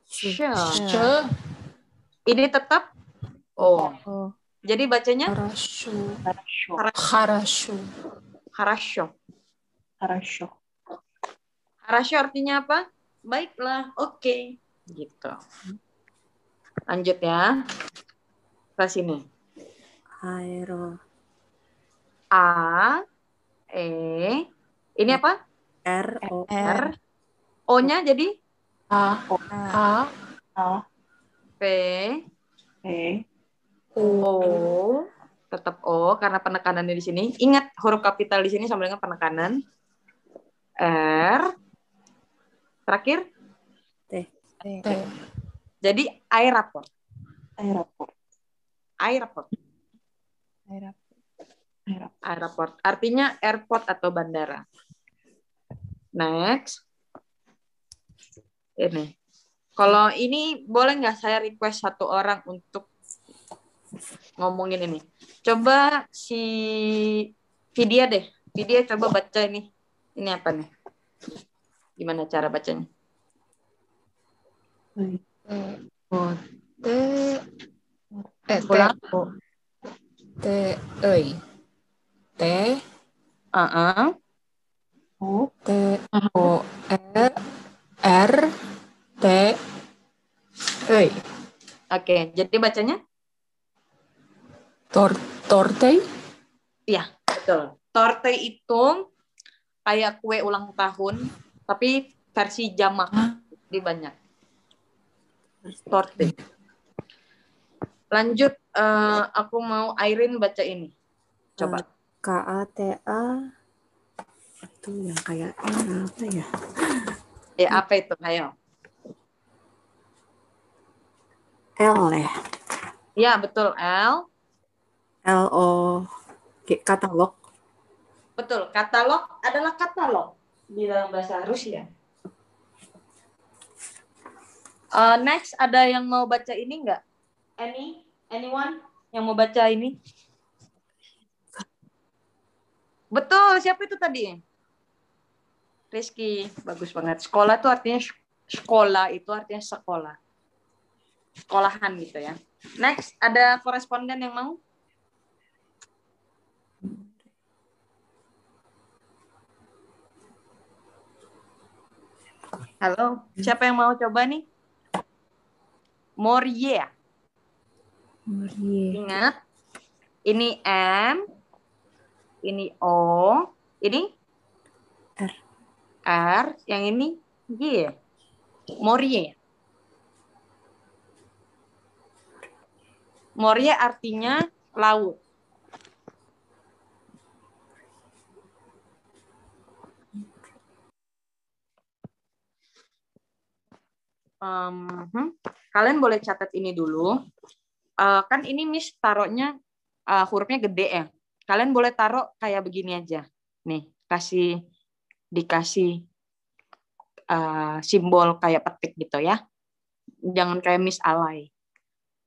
Sh. Sh, Ini tetap O. Jadi bacanya Harashu, Хорошо. Harashu. Harasho. Хорошо. Harasho artinya apa? Baiklah, oke. Gitu. Lanjut ya. Ke sini. Aero. A, E, ini apa? R, O, R. O-nya jadi A, A, A, P, E, O, tetap O karena penekanannya di sini. Ingat huruf kapital di sini sama dengan penekanan. R, terakhir. T. T, Jadi airport. aeroport. Airport. Aeroport. Airport. Artinya airport atau bandara. Next. Ini. Kalau ini boleh nggak saya request satu orang untuk ngomongin ini. Coba si Vidya deh. Vidya coba baca ini. Ini apa nih? Gimana cara bacanya? O, T, T, Ulang. T, Ei. T, O, T, O, R, T, Ei. Oke, jadi bacanya? Tortei, Iya, betul. Torte itu kayak kue ulang tahun, tapi versi jamak. Jadi banyak. Torte. Lanjut, aku mau Airin baca ini. Coba. K, A, T, A, Itu yang kayaknya apa ya? Apa itu? Ayo. L ya. Ya, betul. L. LO. Katalog. Betul. Katalog adalah katalog di dalam bahasa Rusia. Next, ada yang mau baca ini nggak? Anyone yang mau baca ini? Betul. Siapa itu tadi? Rizky. Bagus banget. Sekolah itu artinya sekolah itu artinya sekolah. Sekolahan gitu ya. Next, ada koresponden yang mau? Halo, siapa yang mau coba nih? Morie. Ingat, ini M, ini O, ini R, yang ini Y. Morie. Morie artinya laut. Kalian boleh catat ini dulu. Kan ini Miss taruhnya hurufnya gede ya. Kalian boleh taruh kayak begini aja. Nih, dikasih simbol kayak petik gitu ya. Jangan kayak Miss alay.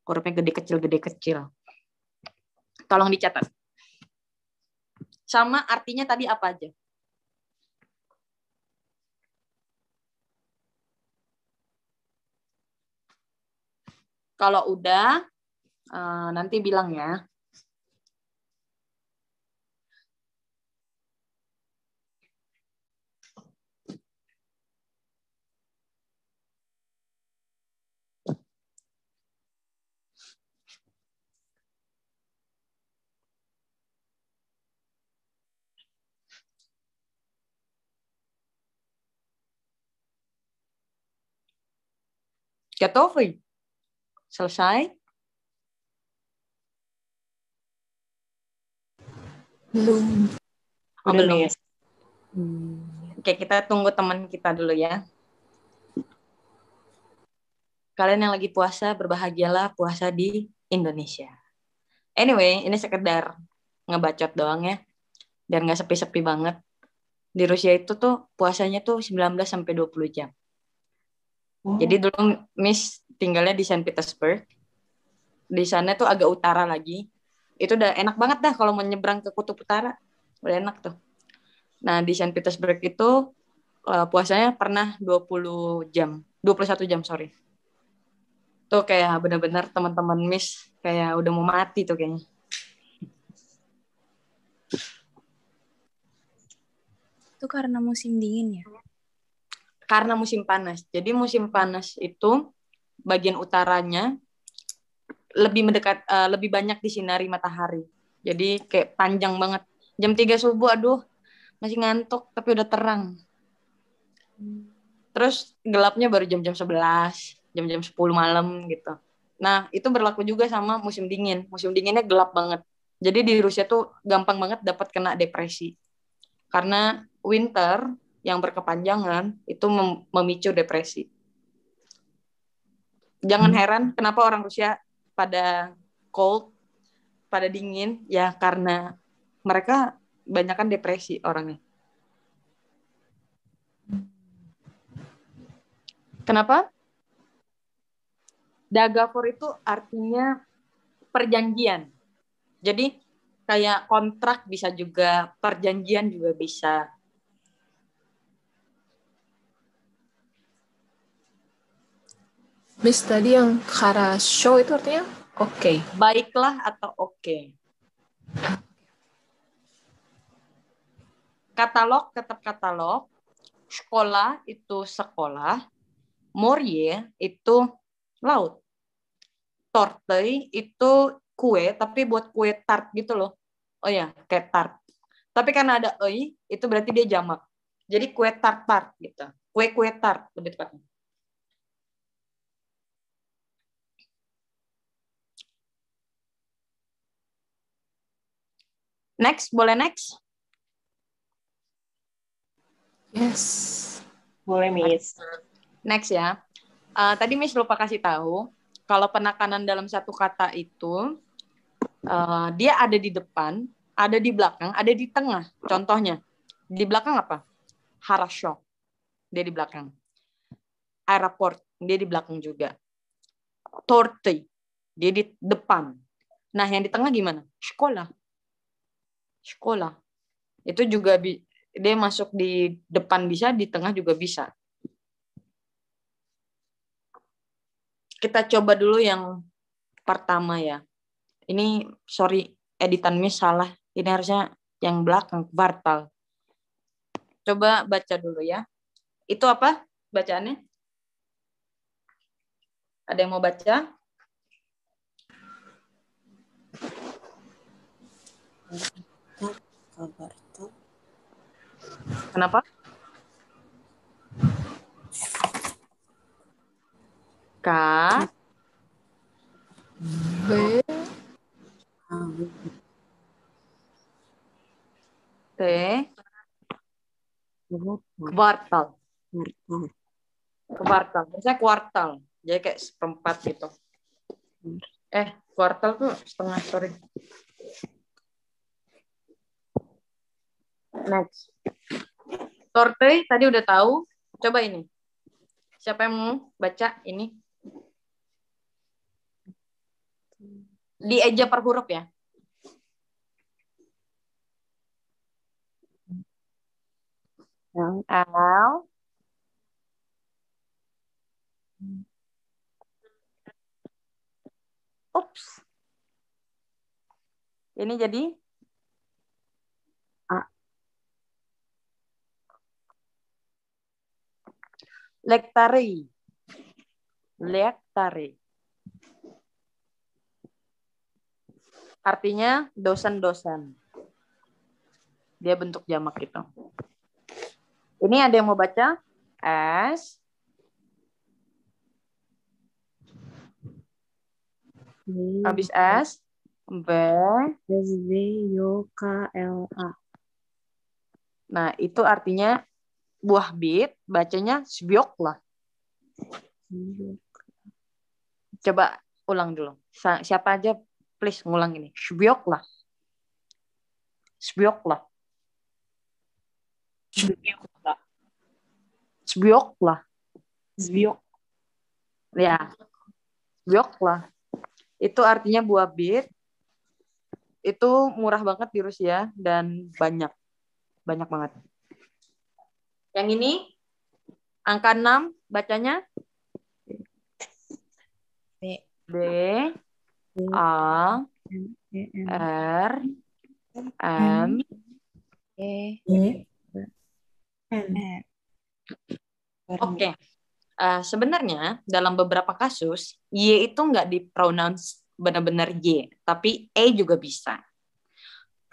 Hurufnya gede kecil. Tolong dicatat. Sama artinya tadi apa aja? Kalau udah, nanti bilang ya. Готовы? Selesai? Belum. Oh, belum. Miss. Oke, kita tunggu teman kita dulu ya. Kalian yang lagi puasa, berbahagialah puasa di Indonesia. Anyway, ini sekedar ngebacot doang ya. Dan nggak sepi-sepi banget. Di Rusia itu tuh puasanya tuh 19 sampai 20 jam. Jadi dulu Miss tinggalnya di Saint Petersburg. Di sana tuh agak utara lagi. Itu udah enak banget dah kalau mau nyebrang ke Kutub Utara. Udah enak tuh. Nah, di Saint Petersburg itu puasanya pernah 21 jam, sorry. Tuh kayak benar-benar teman-teman Miss kayak udah mau mati tuh kayaknya. Itu karena musim dingin ya? Karena musim panas. Jadi musim panas itu bagian utaranya lebih banyak disinari matahari. Jadi kayak panjang banget. Jam 3 subuh, aduh, masih ngantuk tapi udah terang. Terus gelapnya baru jam-jam 11, jam-jam 10 malam gitu. Nah, itu berlaku juga sama musim dingin. Musim dinginnya gelap banget. Jadi di Rusia tuh gampang banget dapat kena depresi. Karena winter yang berkepanjangan itu memicu depresi. Jangan heran kenapa orang Rusia pada cold, pada dingin, ya karena mereka banyakan depresi orangnya. Kenapa? Dagavor itu artinya perjanjian. Jadi kayak kontrak bisa juga, perjanjian juga bisa. Miss, tadi yang хорошо itu artinya oke. Baiklah atau oke. Katalog tetap katalog. Sekolah itu sekolah. Morie itu laut. Torte itu kue, tapi buat kue tart gitu loh. Oh ya, kayak tart. Tapi karena ada ei, itu berarti dia jamak. Jadi kue tart-tart gitu. Kue-kue tart lebih tepatnya. Next, boleh next? Yes. Boleh, Miss. Next ya. Tadi Miss lupa kasih tahu, kalau penekanan dalam satu kata itu, dia ada di depan, ada di belakang, ada di tengah. Contohnya, di belakang apa? Harasho, dia di belakang. Airport, dia di belakang juga. Torte, dia di depan. Nah, yang di tengah gimana? Sekolah. Sekolah. Itu juga dia masuk di depan bisa, di tengah juga bisa. Kita coba dulu yang pertama ya. Ini, sorry, editan Miss salah. Ini harusnya yang belakang, kvartal. Coba baca dulu ya. Itu apa bacaannya? Ada yang mau baca? Kvartal. Kenapa? K B T kuartal. Kuartal. Misalnya kuartal. Jadi kayak seperempat gitu. Kuartal tuh setengah, sorry. Next. Torte tadi udah tahu. Coba ini. Siapa yang mau baca ini? Dieja per huruf ya. L. Ups. Ini jadi A. Lektari. Lektari. Artinya dosen-dosen. Dia bentuk jamak gitu. Ini ada yang mau baca? S. Habis S. B. SB YOKLA. Nah, itu artinya buah bit, bacanya sbioklah. Coba ulang dulu. Siapa aja please ngulang ini. Sbioklah. Sbioklah. Sbioklah. Zbiok. Ya. Sbioklah. Itu artinya buah bit. Itu murah banget di Rusia dan banyak. Banyak banget. Yang ini angka 6 bacanya B. B A R M E. N. Oke. Sebenarnya dalam beberapa kasus Y itu nggak dipronounce benar-benar Y, tapi E juga bisa.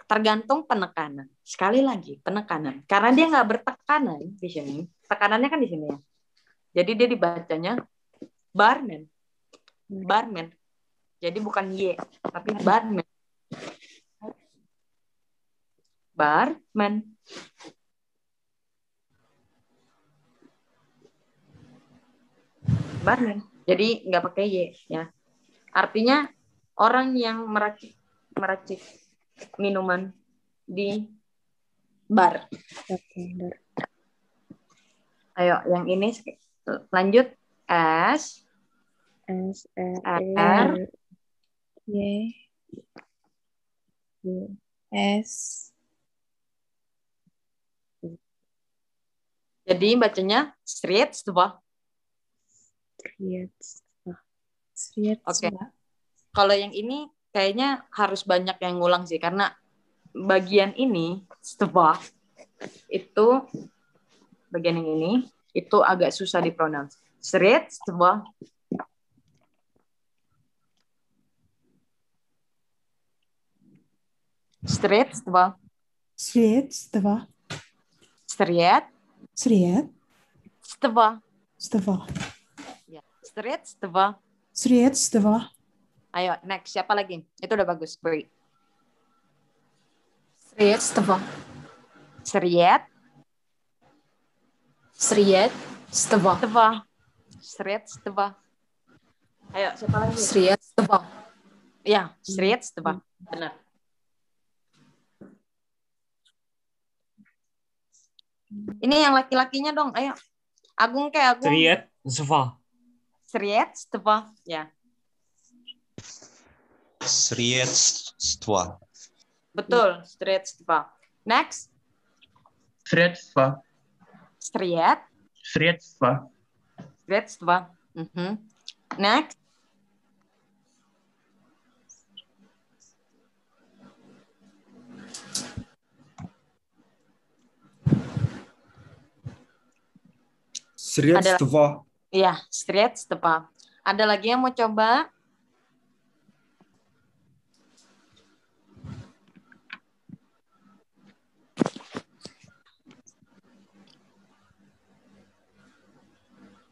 Tergantung penekanan. Sekali lagi penekanan. Karena dia nggak bertekanan di sini. Tekanannya kan di sini ya. Jadi dia dibacanya barman. Barman. Jadi bukan Y, tapi barman. Barman. Barman. Jadi nggak pakai Y ya. Artinya orang yang meracik minuman di bar. Ayo, yang ini lanjut. S R Y. S. Jadi bacanya sredstva. Oke. Kalau yang ini kayaknya harus banyak yang ngulang sih, karena bagian ini stva itu bagian yang ini itu agak susah dipronounce. Sredstva. Sredstva. Sredstva. Sredstva. Stva. Ya, sredstva. Sredstva. Ayo, next. Siapa lagi? Itu udah bagus. Great. Sredstva. Sriet. Sredstva. Steva. Sredstva. Ayo, siapa lagi? Sredstva. Ya, Sredstva. Benar. Ini yang laki-lakinya dong. Ayo. Agung kayak Agung. Sredstva. Ya, Sredstva. betul. Sredstva. Next. Sredstva. Sredstva. Next. Sredstva. Iya, Sredstva. Ada lagi yang mau coba?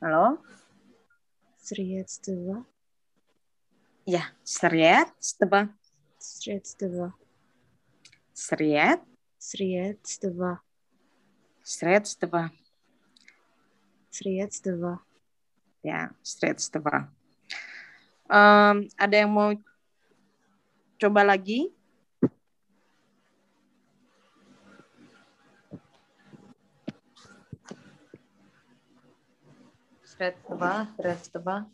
Halo? Sredstva. Ya, Sredstva. Sredstva. Sredstva. Sredstva. Sredstva. Sredstva. Ya, Sredstva. Ada yang mau coba lagi? Sredstva.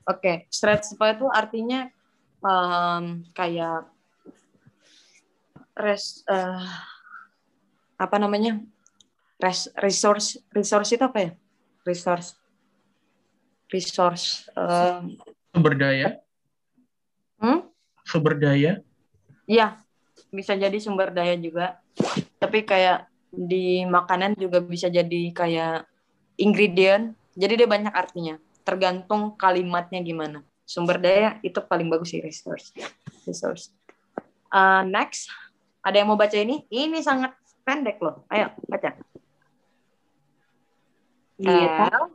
Oke, Sredstva itu artinya kayak apa namanya? Resource itu apa ya? Resource. Sumber daya. Sumber daya. Iya, bisa jadi sumber daya juga. Tapi kayak di makanan juga bisa jadi kayak ingredient. Jadi dia banyak artinya. Tergantung kalimatnya gimana. Sumber daya itu paling bagus sih, resource. Next, ada yang mau baca ini? Ini sangat pendek loh. Ayo, baca. Dieta.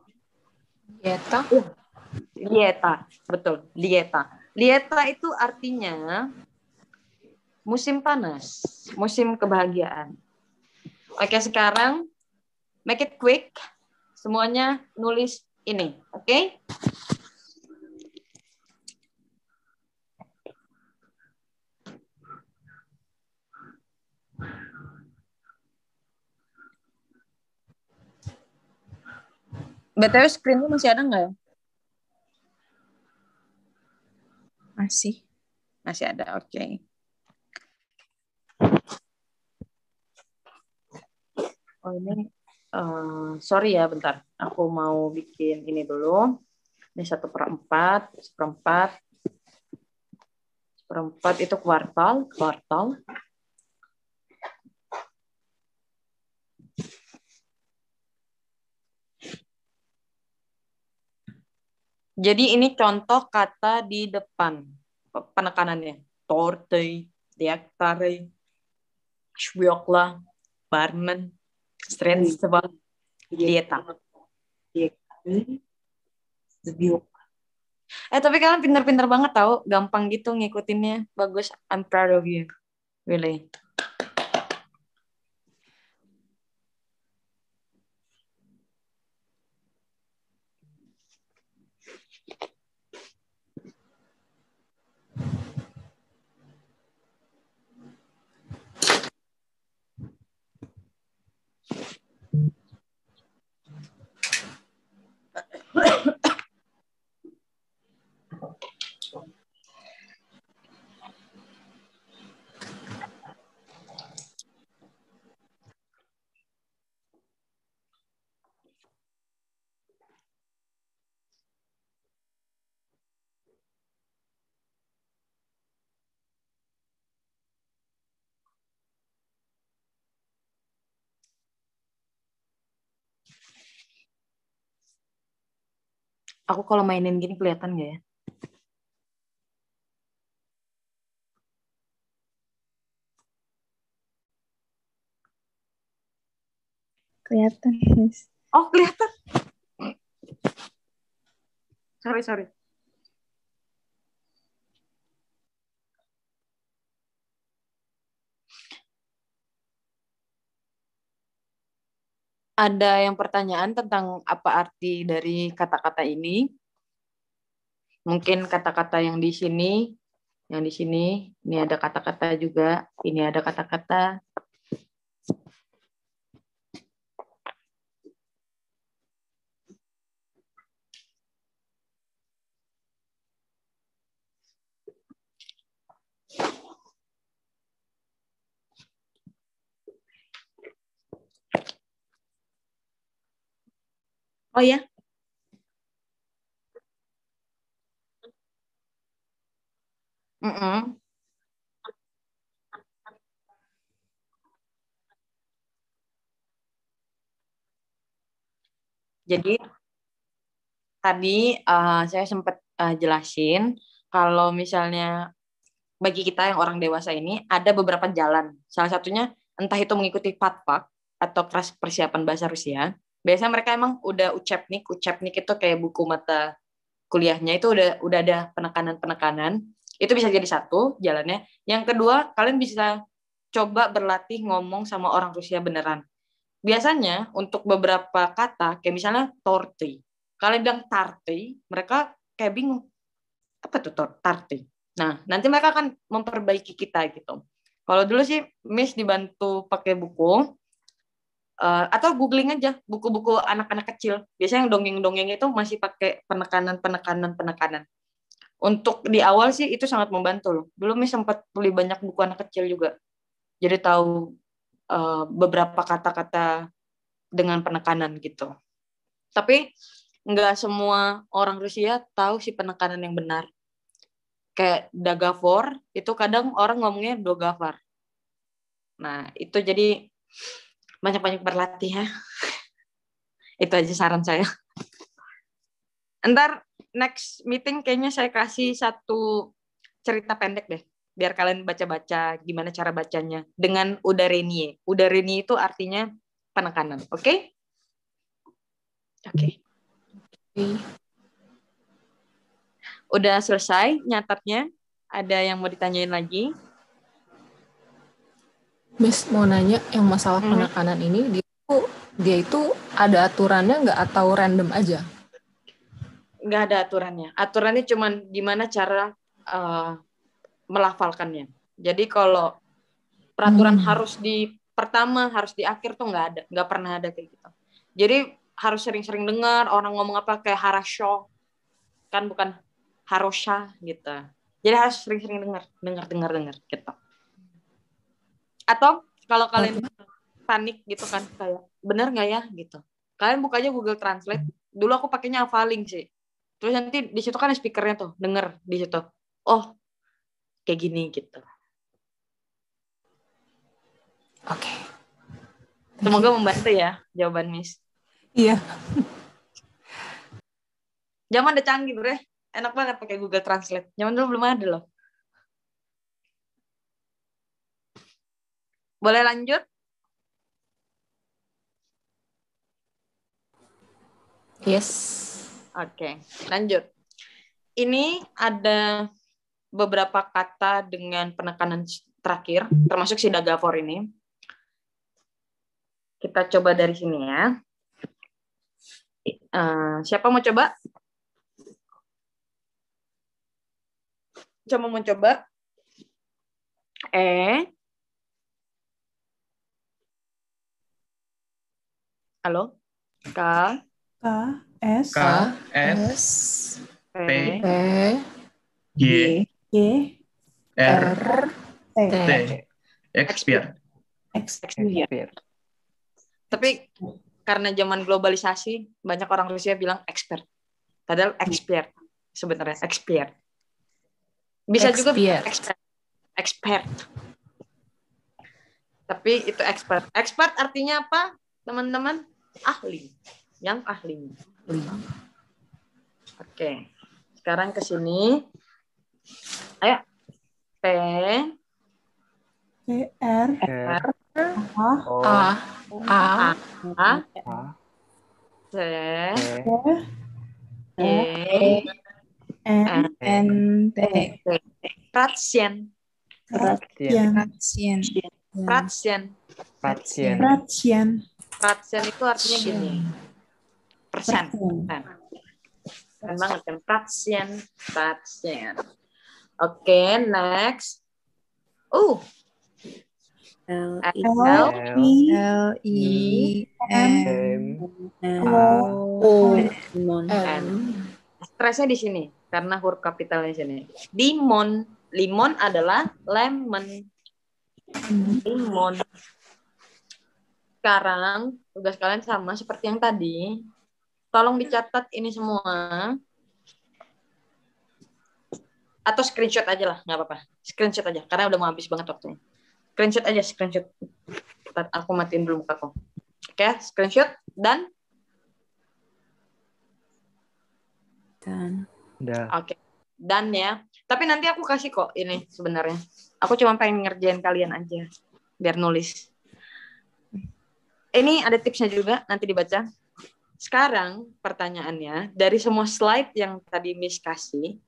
Lieta, betul. Lieta itu artinya musim panas, musim kebahagiaan. Oke, sekarang make it quick. Semuanya nulis ini, oke? BTW screen-nya masih ada nggak ya? Masih. Masih ada, oke. Oh ini, sorry ya, bentar. Aku mau bikin ini dulu. Ini 1/4, 1/4 itu kuartal. Jadi ini contoh kata di depan penekanannya. Torte, diaktare, shvyokla, barmen, Sredstva, lieta. Tapi kalian pintar-pintar banget tau, gampang gitu ngikutinnya. Bagus, I'm proud of you. Really. Aku kalau mainin gini kelihatan nggak ya? Kelihatan. Oh, kelihatan. Sorry. Ada yang pertanyaan tentang apa arti dari kata-kata ini? Mungkin kata-kata yang di sini, ini ada kata-kata juga, ini ada kata-kata. Oh ya, mm-mm. Jadi tadi saya sempat jelasin kalau misalnya bagi kita yang orang dewasa ini ada beberapa jalan. Salah satunya entah itu mengikuti patpak atau kelas persiapan bahasa Rusia. Biasanya mereka emang udah ucapnik itu kayak buku mata kuliahnya itu udah ada penekanan-penekanan. Itu bisa jadi satu jalannya. Yang kedua, kalian bisa coba berlatih ngomong sama orang Rusia beneran. Biasanya untuk beberapa kata, kayak misalnya torty. Kalian bilang tarty, mereka kayak bingung. Apa tuh tarty? Nah, nanti mereka akan memperbaiki kita gitu. Kalau dulu sih, Miss dibantu pakai buku, atau googling aja buku-buku anak-anak kecil. Biasanya yang dongeng-dongeng itu masih pakai penekanan. Untuk di awal sih itu sangat membantu loh. Dulu Miss sempat beli banyak buku anak kecil juga. Jadi tahu beberapa kata-kata dengan penekanan gitu. Tapi nggak semua orang Rusia tahu si penekanan yang benar. Kayak Dagavor, itu kadang orang ngomongnya Dogavar. Nah, itu jadi banyak-banyak berlatih ya. Itu aja saran saya. Ntar next meeting kayaknya saya kasih satu cerita pendek deh. Biar kalian baca-baca gimana cara bacanya. Dengan udarenie. Udarenie itu artinya penekanan. Oke? Oke. Udah selesai nyatatnya? Ada yang mau ditanyain lagi? Miss mau nanya yang masalah penekanan ini, dia itu ada aturannya nggak atau random aja? Nggak ada aturannya. Aturannya cuma gimana cara melafalkannya. Jadi kalau peraturan harus di pertama, harus di akhir tuh nggak ada. Nggak pernah ada kayak gitu. Jadi harus sering-sering dengar orang ngomong apa kayak harasho. Kan bukan harosha gitu. Jadi harus sering-sering dengar gitu. Atau kalau kalian panik gitu kan, kayak bener nggak ya gitu. Kalian buka aja Google Translate. Dulu aku pakainya Avaling sih. Terus nanti di situ kan speakernya tuh, denger di situ. Oh, kayak gini gitu. Oke. Semoga membantu ya jawaban Miss. Iya. Zaman udah canggih, Bre. Enak banget pakai Google Translate. Zaman dulu belum ada loh. Boleh lanjut? Yes. Oke, lanjut. Ini ada beberapa kata dengan penekanan terakhir, termasuk si Dagavor ini. Kita coba dari sini ya. Siapa mau coba? Coba mau coba? Halo? K S P G R T T expert. Tapi karena zaman globalisasi, banyak orang Rusia bilang expert. Padahal expert sebenarnya expert. Bisa juga expert. Tapi itu expert. Expert artinya apa, teman-teman? Ahli. Yang ahli. Oke. Sekarang ke sini. Ayo. P R A C N T Ratien. Ratien. Ratien Persen itu artinya gini. Persen. Keren banget kan? Persen. Oke, next. L I Stresnya di sini karena huruf kapitalnya di sini. Limon adalah lemon. Limon. Sekarang tugas kalian sama seperti yang tadi. Tolong dicatat ini semua. Atau screenshot aja lah, nggak apa-apa. Screenshot aja, karena udah mau habis banget waktunya. Screenshot. Aku matiin dulu mukaku. Oke, screenshot dan. Oke, dan ya. Tapi nanti aku kasih kok ini sebenarnya. Aku cuma pengen ngerjain kalian aja, biar nulis. Ini ada tipsnya juga, nanti dibaca. Sekarang pertanyaannya, dari semua slide yang tadi Miss kasih,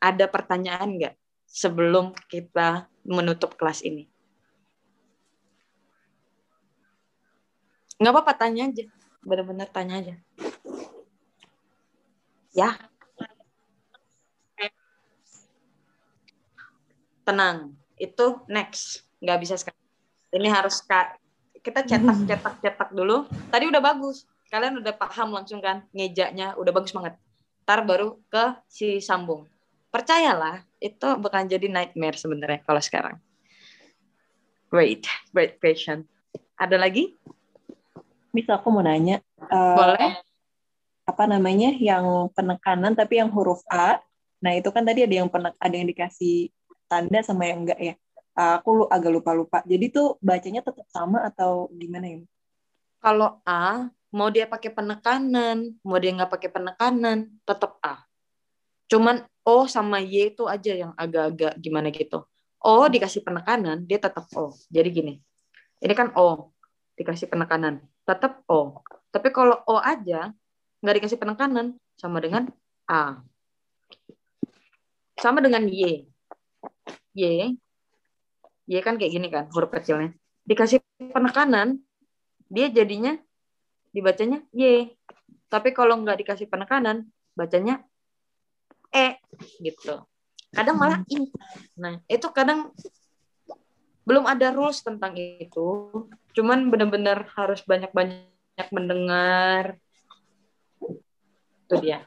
ada pertanyaan nggak sebelum kita menutup kelas ini? Nggak apa-apa, tanya aja. Benar-benar tanya aja. Ya. Tenang, itu next. Nggak bisa sekarang. Ini harus kita cetak dulu. Tadi udah bagus. Kalian udah paham langsung kan? Ngejanya udah bagus banget. Ntar baru ke si sambung. Percayalah, itu bakal jadi nightmare sebenarnya kalau sekarang. Great patient. Ada lagi? Bisa aku mau nanya. Boleh. Apa namanya yang penekanan tapi yang huruf A. Nah itu kan tadi ada yang dikasih tanda sama yang enggak ya. Aku agak lupa. Jadi tuh bacanya tetap sama atau gimana ya? Kalau A, mau dia pakai penekanan, mau dia nggak pakai penekanan, tetap A. Cuman O sama Y itu aja yang agak-agak gimana gitu. O dikasih penekanan, dia tetap O. Jadi gini, ini kan O, dikasih penekanan, tetap O. Tapi kalau O aja, nggak dikasih penekanan, sama dengan A. Sama dengan Y. Y kan kayak gini kan, huruf kecilnya. Dikasih penekanan, dia jadinya, dibacanya Y. Tapi kalau nggak dikasih penekanan, bacanya E. Gitu. Kadang malah I. Nah, itu kadang belum ada rules tentang itu. Cuman benar-benar harus banyak-banyak mendengar. Itu dia.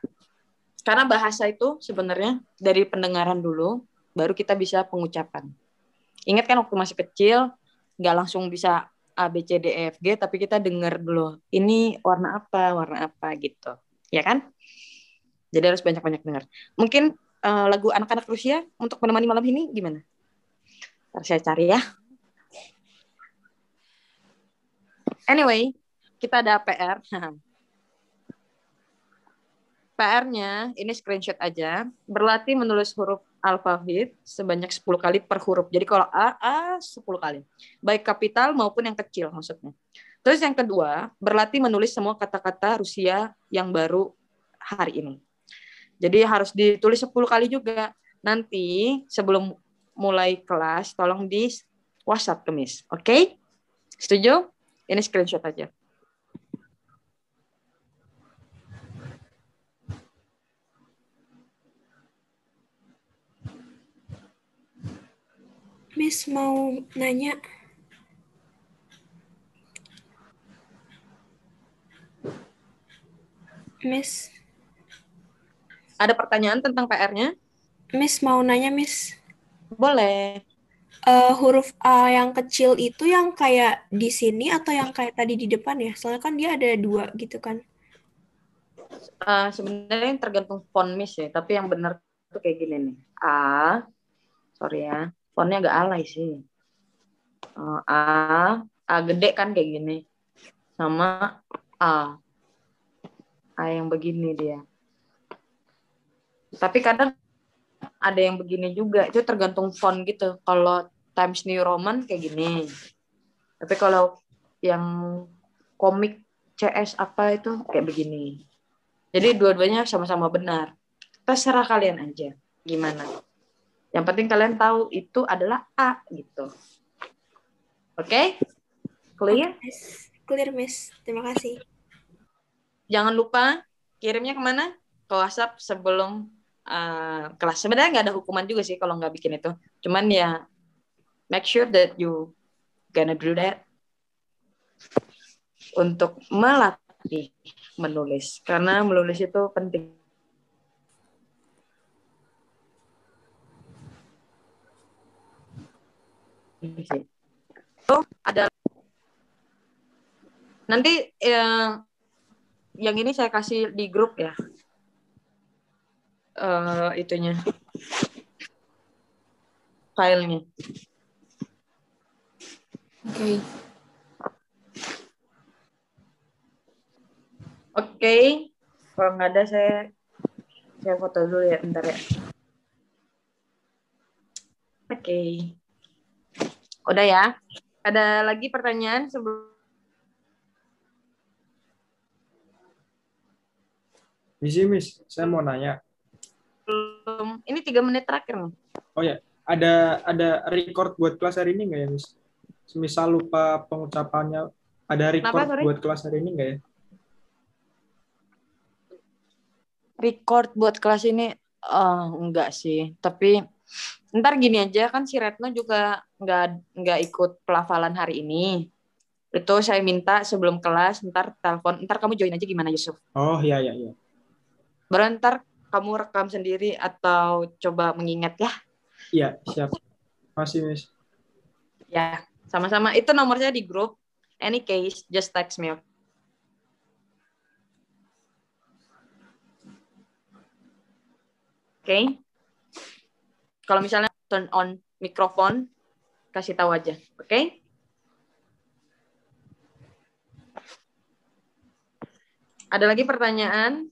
Karena bahasa itu sebenarnya dari pendengaran dulu, baru kita bisa pengucapan. Ingat kan waktu masih kecil, nggak langsung bisa A, B, C, D, E, F, G, tapi kita dengar dulu, ini warna apa gitu. Ya kan? Jadi harus banyak-banyak dengar. Mungkin lagu anak-anak Rusia untuk menemani malam ini gimana? Ntar saya cari ya. Anyway, kita ada PR. PR-nya, ini screenshot aja. Berlatih menulis huruf alfabet sebanyak 10 kali per huruf. Jadi kalau A 10 kali. Baik kapital maupun yang kecil maksudnya. Terus yang kedua, berlatih menulis semua kata-kata Rusia yang baru hari ini. Jadi harus ditulis 10 kali juga. Nanti sebelum mulai kelas, tolong di WhatsApp ke Miss. Oke? Setuju? Ini screenshot aja. Miss mau nanya. Miss. Ada pertanyaan tentang PR-nya? Miss mau nanya, Miss. Boleh. Huruf A yang kecil itu yang kayak di sini atau yang kayak tadi di depan ya? Soalnya kan dia ada 2 gitu kan. Sebenarnya tergantung font Miss ya, tapi yang benar tuh kayak gini nih. A, sorry ya, fontnya agak alay sih. A gede kan kayak gini. Sama A yang begini dia. Tapi kadang ada yang begini juga, itu tergantung font gitu. Kalau Times New Roman kayak gini. Tapi kalau yang komik CS apa itu kayak begini. Jadi dua-duanya sama-sama benar. Terserah kalian aja gimana. Yang penting kalian tahu itu adalah A gitu. Oke? Clear? clear, Miss. Terima kasih. Jangan lupa kirimnya kemana? Ke WhatsApp sebelum kelas. Sebenarnya nggak ada hukuman juga sih kalau nggak bikin itu. Cuman ya make sure that you gonna do that untuk melatih menulis. Karena menulis itu penting. Oh, ada nanti yang ini saya kasih di grup ya. Itunya filenya. Oke. Kalau nggak ada saya foto dulu ya, bentar ya. Oke. Udah ya. Ada lagi pertanyaan sebelum Miss, saya mau nanya. Ini 3 menit terakhir nih. Oh ya, ada record buat kelas hari ini nggak ya, Miss? Semisal lupa pengucapannya, ada record buat kelas hari ini nggak ya? Record buat kelas ini enggak sih, tapi ntar gini aja, kan si Retno juga nggak ikut pelafalan hari ini. Itu saya minta sebelum kelas ntar telepon, ntar kamu join aja gimana, Yusuf? Oh iya. Baru ntar kamu rekam sendiri atau coba mengingat ya? Iya, siap. Masih, Miss. Ya, sama-sama. Itu nomor saya di grup. Any case, just text me. Oke. Kalau misalnya turn on mikrofon, kasih tahu aja. Oke? Ada lagi pertanyaan?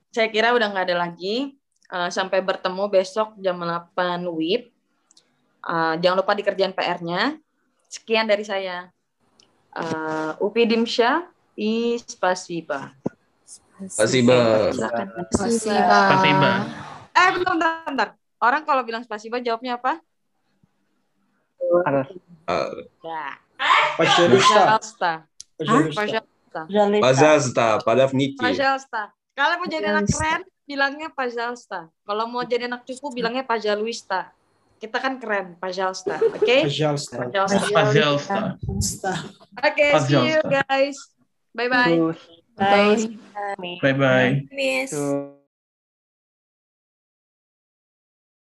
Saya kira udah nggak ada lagi. Sampai bertemu besok jam 8 WIB. Jangan lupa dikerjain PR-nya. Sekian dari saya. Upi Dimsya, spasiba. Spasiba. Bentar. Orang kalau bilang spasiba jawabnya apa? Пожалуйста. Пожалуйста, подавники. Пожалуйста. Kalau mau jadi anak keren, bilangnya пожалуйста. Kalau mau jadi anak cupu, bilangnya пожалуйста. Kita kan keren, пожалуйста. Oke? Пожалуйста. Oke, see you guys. Bye-bye. Bye-bye. Miss.